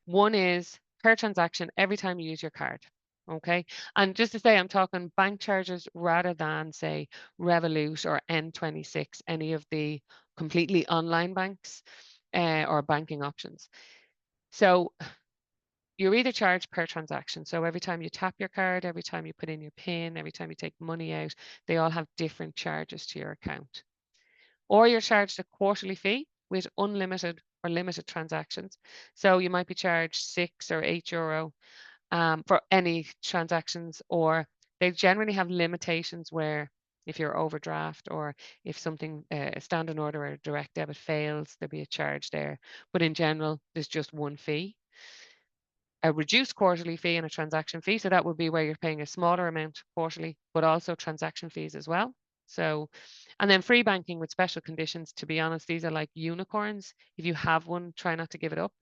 One is per transaction every time you use your card. Okay. And just to say, I'm talking bank charges rather than, say, Revolut or N26, any of the completely online banks or banking options. So you're either charged per transaction. So every time you tap your card, every time you put in your PIN, every time you take money out, they all have different charges to your account. Or you're charged a quarterly fee with unlimited or limited transactions. So you might be charged €6 or €8 for any transactions, or they generally have limitations where if you're overdraft or if something, a standing order or a direct debit fails, there'll be a charge there. But in general, there's just one fee. A reduced quarterly fee and a transaction fee. So that would be where you're paying a smaller amount quarterly, but also transaction fees as well. So, and then free banking with special conditions. To be honest, these are like unicorns. If you have one, try not to give it up.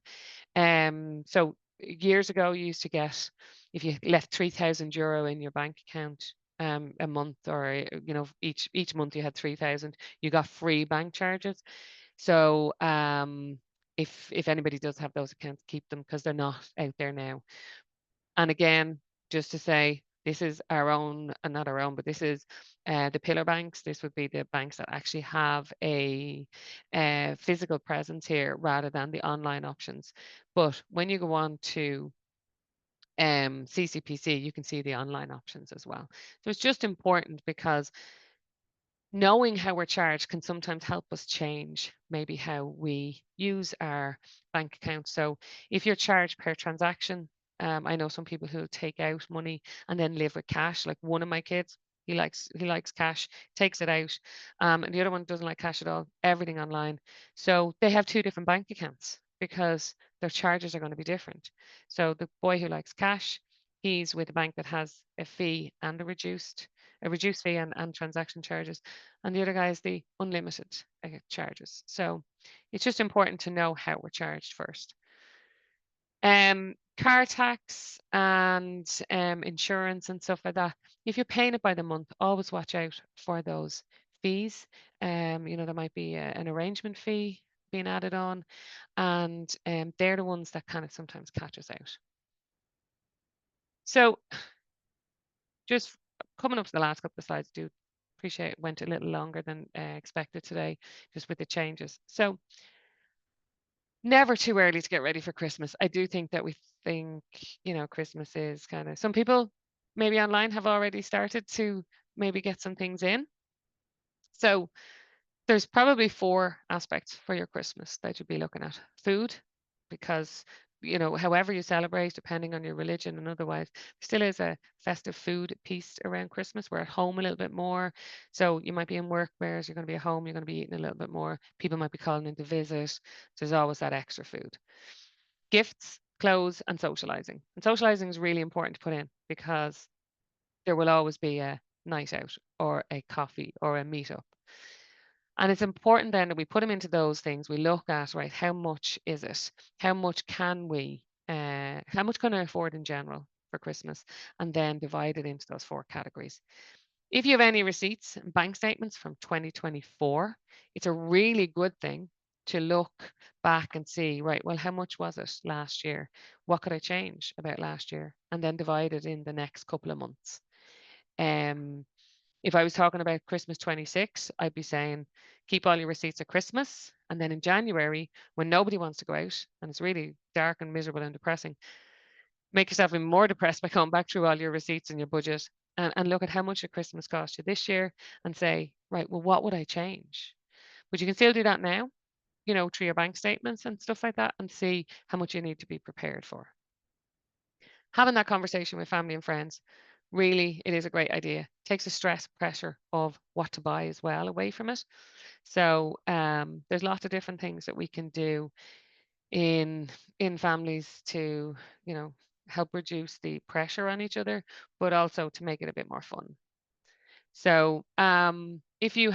So years ago, you used to get, if you left €3,000 in your bank account a month, or each month you had 3,000, you got free bank charges. So if anybody does have those accounts, keep them because they're not out there now. And again, just to say, this is our own, and not our own, but this is the pillar banks. This would be the banks that actually have a physical presence here rather than the online options. But when you go on to CCPC, you can see the online options as well. So it's just important because knowing how we're charged can sometimes help us change maybe how we use our bank account. So if you're charged per transaction, I know some people who take out money and then live with cash. Like one of my kids, he likes cash, takes it out, and the other one doesn't like cash at all. Everything online. So they have 2 different bank accounts because their charges are going to be different. So the boy who likes cash, he's with a bank that has a fee and a reduced fee and transaction charges, and the other guy is the unlimited charges. So it's just important to know how we're charged first. Car tax and insurance and stuff like that. If you're paying it by the month, always watch out for those fees. There might be an arrangement fee being added on, and they're the ones that kind of sometimes catch us out. So just coming up to the last couple of slides, do appreciate it went a little longer than expected today, just with the changes. So never too early to get ready for Christmas. I do think that we think, Christmas is kind of, some people maybe online have already started to maybe get some things in. So there's probably 4 aspects for your Christmas that you'd be looking at. Food, because however you celebrate, depending on your religion and otherwise, there still is a festive food piece around Christmas. We're at home a little bit more. So you might be in work, whereas you're going to be at home, you're going to be eating a little bit more. People might be calling in to visit. So there's always that extra food. Gifts, clothes, and socializing. And socializing is really important to put in because there will always be a night out or a coffee or a meetup. And it's important then that we put them into those things. We look at, right, how much is it? How much can I afford in general for Christmas? And then divide it into those 4 categories. If you have any receipts and bank statements from 2024, it's a really good thing to look back and see, right, well, how much was it last year? What could I change about last year? And then divide it in the next couple of months. If I was talking about Christmas 26, I'd be saying keep all your receipts at Christmas. And then in January, when nobody wants to go out and it's really dark and miserable and depressing, make yourself even more depressed by going back through all your receipts and your budget and look at how much your Christmas cost you this year and say, right, well, what would I change? But you can still do that now, you know, through your bank statements and stuff like that and see how much you need to be prepared for. Having that conversation with family and friends, really, it is a great idea. Takes the stress pressure of what to buy as well away from it. So there's lots of different things that we can do in families to, you know, help reduce the pressure on each other, but also to make it a bit more fun. So if you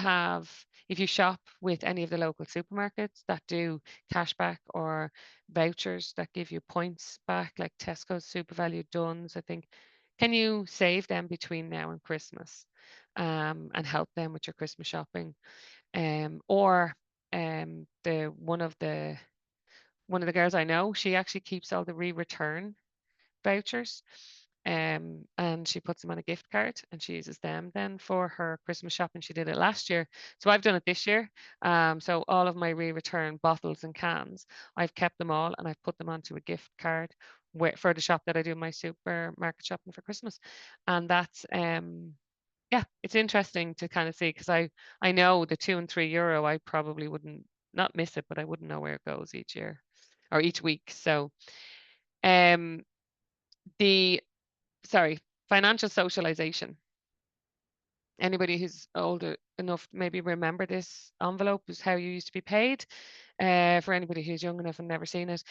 shop with any of the local supermarkets that do cashback or vouchers that give you points back, like Tesco's, SuperValu, Dunn's, I think, can you save them between now and Christmas and help them with your Christmas shopping? Or the one of the girls I know, she actually keeps all the return vouchers. And she puts them on a gift card and she uses them then for her Christmas shopping. She did it last year. So I've done it this year. So all of my return bottles and cans, I've kept them all and I've put them onto a gift card for the shop that I do my supermarket shopping for Christmas. And that's yeah, it's interesting to kind of see because I know the €2 and €3, I probably wouldn't not miss it, but I wouldn't know where it goes each year or each week. So um the financial socialization. Anybody who's older enough to maybe remember this envelope is how you used to be paid. For anybody who's young enough and never seen it,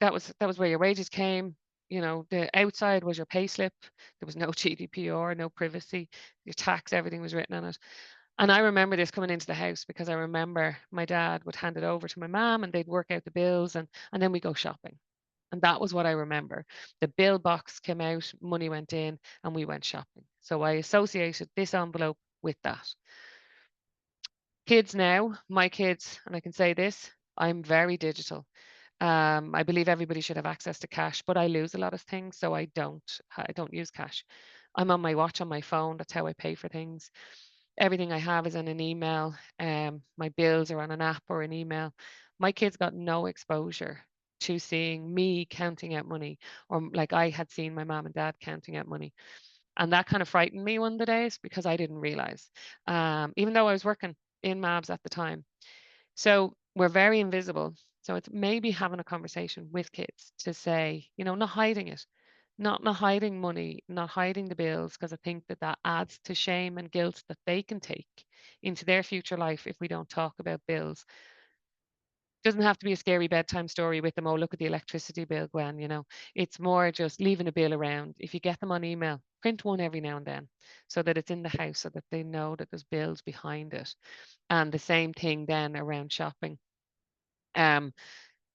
that was where your wages came. You know, the outside was your pay slip. There was no GDPR, no privacy. Your tax, everything was written on it. And I remember this coming into the house because I remember my dad would hand it over to my mom and they'd work out the bills and then we go shopping. And that was what I remember. The bill box came out, money went in, and we went shopping. So I associated this envelope with that. Kids now, my kids, and I can say this, I'm very digital. I believe everybody should have access to cash, but I lose a lot of things, so I don't use cash. I'm on my watch on my phone. That's how I pay for things. Everything I have is in an email. My bills are on an app or an email. My kids got no exposure to seeing me counting out money, or like I had seen my mom and dad counting out money. And that kind of frightened me one of the days because I didn't realize, even though I was working in MABS at the time. So we're very invisible. So it's maybe having a conversation with kids to say, you know, not hiding it, not hiding money, not hiding the bills, because I think that adds to shame and guilt that they can take into their future life if we don't talk about bills. Doesn't have to be a scary bedtime story with them. Oh, look at the electricity bill, Gwen. You know, it's more just leaving a bill around. If you get them on email, print one every now and then so that it's in the house so that they know that there's bills behind it. And the same thing then around shopping.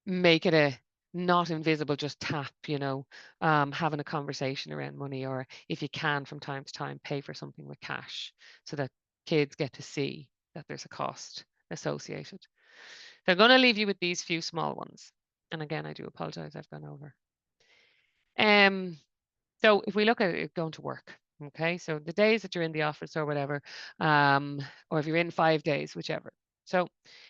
Make it a not invisible, just tap, you know, having a conversation around money, or if you can from time to time, pay for something with cash so that kids get to see that there's a cost associated. They're going to leave you with these few small ones. And again, I do apologize, I've gone over. So if we look at it going to work, okay, so the days that you're in the office or whatever, or if you're in 5 days, whichever. So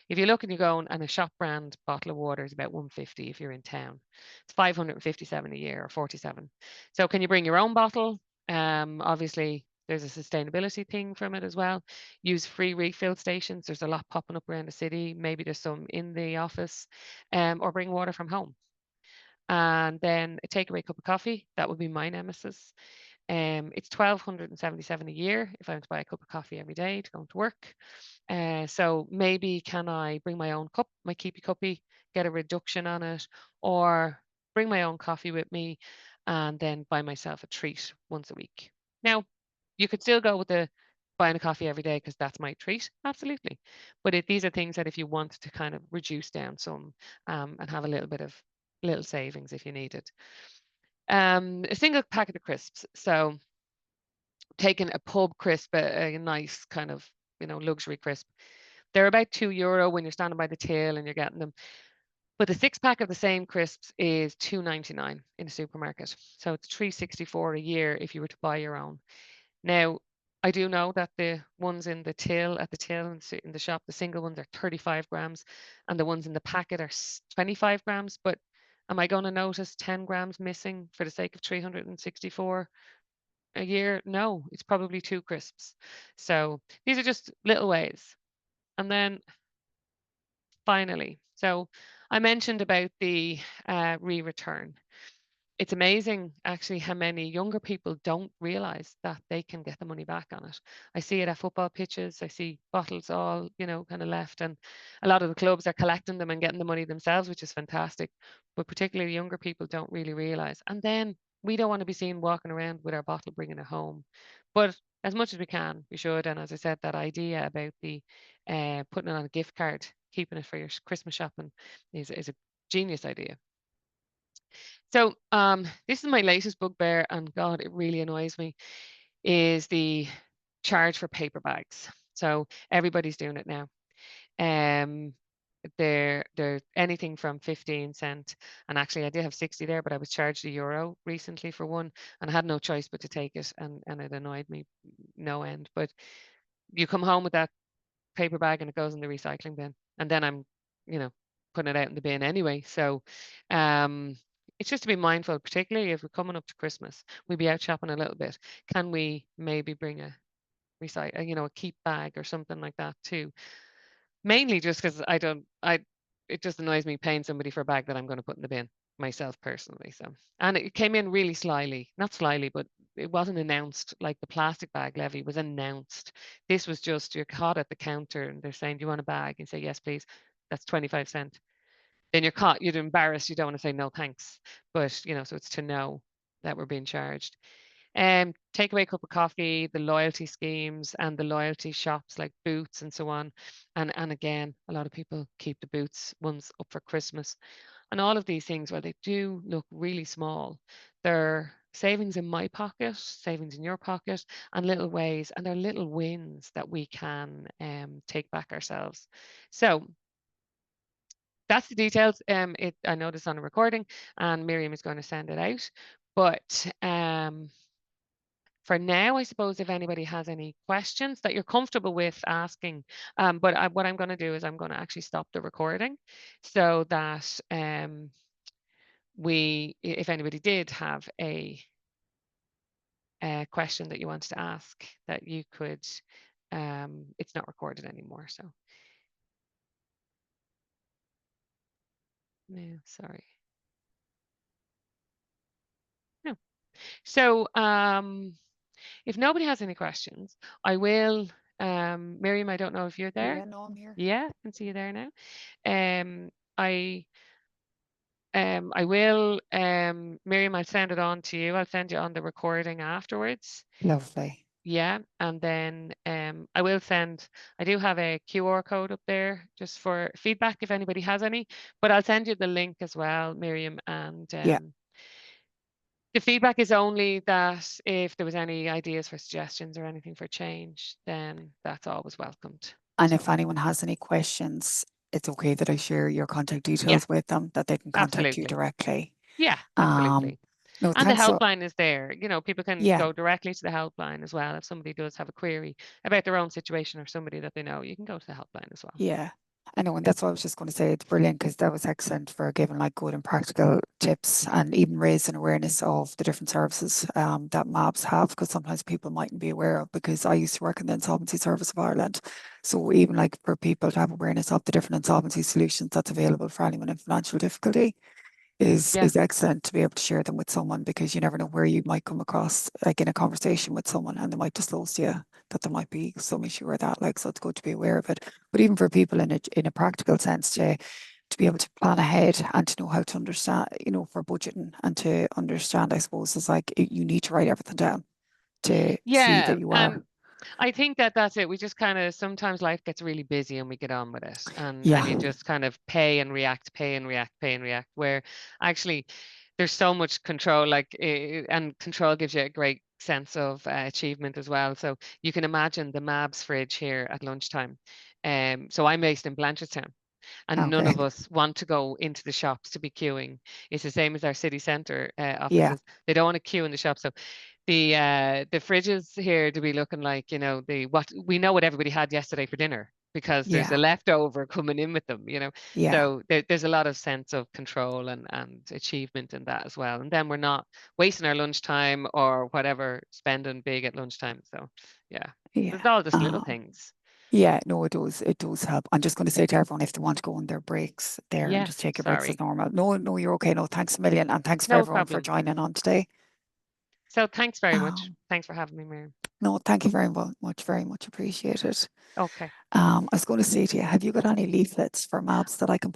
if you look and you're going, and a shop brand bottle of water is about 150 if you're in town. It's 557 a year or 47. So can you bring your own bottle? Obviously, there's a sustainability thing from it as well. Use free refill stations. There's a lot popping up around the city. Maybe there's some in the office, or bring water from home. And then a takeaway cup of coffee. That would be my nemesis. It's 1,277 a year if I want to buy a cup of coffee every day to go to work. So maybe can I bring my own cup, my keepy cuppy, get a reduction on it, or bring my own coffee with me and then buy myself a treat once a week. Now, you could still go with the buying a coffee every day because that's my treat, absolutely. But these are things that if you want to kind of reduce down some and have a little bit of little savings if you need it. A single packet of crisps. So taking a pub crisp, a nice kind of, you know, luxury crisp. They're about €2 when you're standing by the till and you're getting them. But the 6-pack of the same crisps is $2.99 in a supermarket. So it's $3.64 a year if you were to buy your own. Now, I do know that the ones in the till, at the till in the shop, the single ones are 35 grams, and the ones in the packet are 25 grams. But am I going to notice 10 grams missing for the sake of 364 a year? No, it's probably 2 crisps. So these are just little ways. And then finally, so I mentioned about the re-return. It's amazing actually how many younger people don't realize that they can get the money back on it. I see it at football pitches. I see bottles all, kind of left, and a lot of the clubs are collecting them and getting the money themselves, which is fantastic. But particularly younger people don't really realize. And then we don't want to be seen walking around with our bottle bringing it home. But as much as we can, we should. And as I said, that idea about the putting it on a gift card, keeping it for your Christmas shopping is a genius idea. So this is my latest bugbear, and God, it really annoys me, is the charge for paper bags. So everybody's doing it now. They're anything from 15 cent, and actually I did have 60 there, but I was charged €1 recently for one, and I had no choice but to take it, and it annoyed me no end. But you come home with that paper bag and it goes in the recycling bin, and then I'm putting it out in the bin anyway. So it's just to be mindful, particularly if we're coming up to Christmas, we'll be out shopping a little bit. Can we maybe bring a a keep bag or something like that too? Mainly just because it just annoys me paying somebody for a bag that I'm going to put in the bin myself personally. So, and it came in really not slyly, but it wasn't announced like the plastic bag levy was announced. This was just, you're caught at the counter and they're saying, do you want a bag? And say, yes, please. That's 25 cents. Then you're caught, you're embarrassed. You don't want to say no, thanks. But, so it's to know that we're being charged. Takeaway cup of coffee, the loyalty schemes and the loyalty shops like Boots and so on. And again, a lot of people keep the Boots ones up for Christmas. And all of these things, while they do look really small, they're savings in my pocket, savings in your pocket, and little ways, and they're little wins that we can take back ourselves. So that's the details. I know this on a recording, and Miriam is going to send it out. But for now, I suppose if anybody has any questions that you're comfortable with asking, but what I'm going to do is I'm going to actually stop the recording so that if anybody did have a question that you wanted to ask, that you could, it's not recorded anymore. So, no, sorry. No. So, if nobody has any questions, I will, Miriam, I don't know if you're there. Yeah, no, I'm here. Yeah, I can see you there now. I will, Miriam, I'll send it on to you. I'll send you on the recording afterwards. Lovely. Yeah, and then I do have a QR code up there just for feedback if anybody has any, but I'll send you the link as well, Miriam, and Yeah. the feedback is only that if there was any ideas for suggestions or anything for change, then that's always welcomed. And So, if anyone has any questions, it's okay that I share your contact yeah, details with them, that they can contact you absolutely. directly. Yeah, absolutely. No, And the thanks. helpline is there. People can Yeah, go directly to the helpline as well. If somebody does have a query about their own situation or somebody that they know, you can go to the helpline as well. yeah. I know, and that's what I was just going to say. It's brilliant because that was excellent for giving like good and practical tips and even raising awareness of the different services that MABs have, because sometimes people mightn't be aware of, because I used to work in the Insolvency Service of Ireland. So even like for people to have awareness of the different insolvency solutions that's available for anyone in financial difficulty is Yeah. excellent to be able to share them with someone, because you never know where you might come across like in a conversation with someone and they might disclose to you that there might be some issue or that, like, so it's good to be aware of it. But even for people in a practical sense, to be able to plan ahead and to know how to understand, for budgeting, and to understand, I suppose, is like you need to write everything down to see Yeah. that you And are. I think that's it. We just kind of, sometimes life gets really busy and we get on with it. And you Yeah. just kind of pay and react, pay and react, pay and react, where actually there's so much control, and control gives you a great sense of achievement as well. So you can imagine the MABS fridge here at lunchtime. So I'm based in Blanchardstown, and none Okay. of us want to go into the shops to be queuing. It's the same as our city centre Yeah. offices. They don't want to queue in the shop. So the fridges here to be looking like, you know, what we know what everybody had yesterday for dinner because there's a Yeah, leftover coming in with them, you know. yeah, So there's a lot of sense of control and achievement in that as well. And then we're not wasting our lunchtime or whatever, spending big at lunchtime. So yeah, yeah. it's all just little things. Yeah, no, it does help. I'm just going to say to everyone if they want to go on their breaks there and Yeah, just take your breaks as sorry. normal. No, no, you're okay. No, thanks a million. And thanks for No everyone for problem. joining on today. So thanks very much. Um, Thanks for having me, Miriam. no, thank you very much appreciated. Okay. I was going to say to you, have you got any leaflets for MABS that I can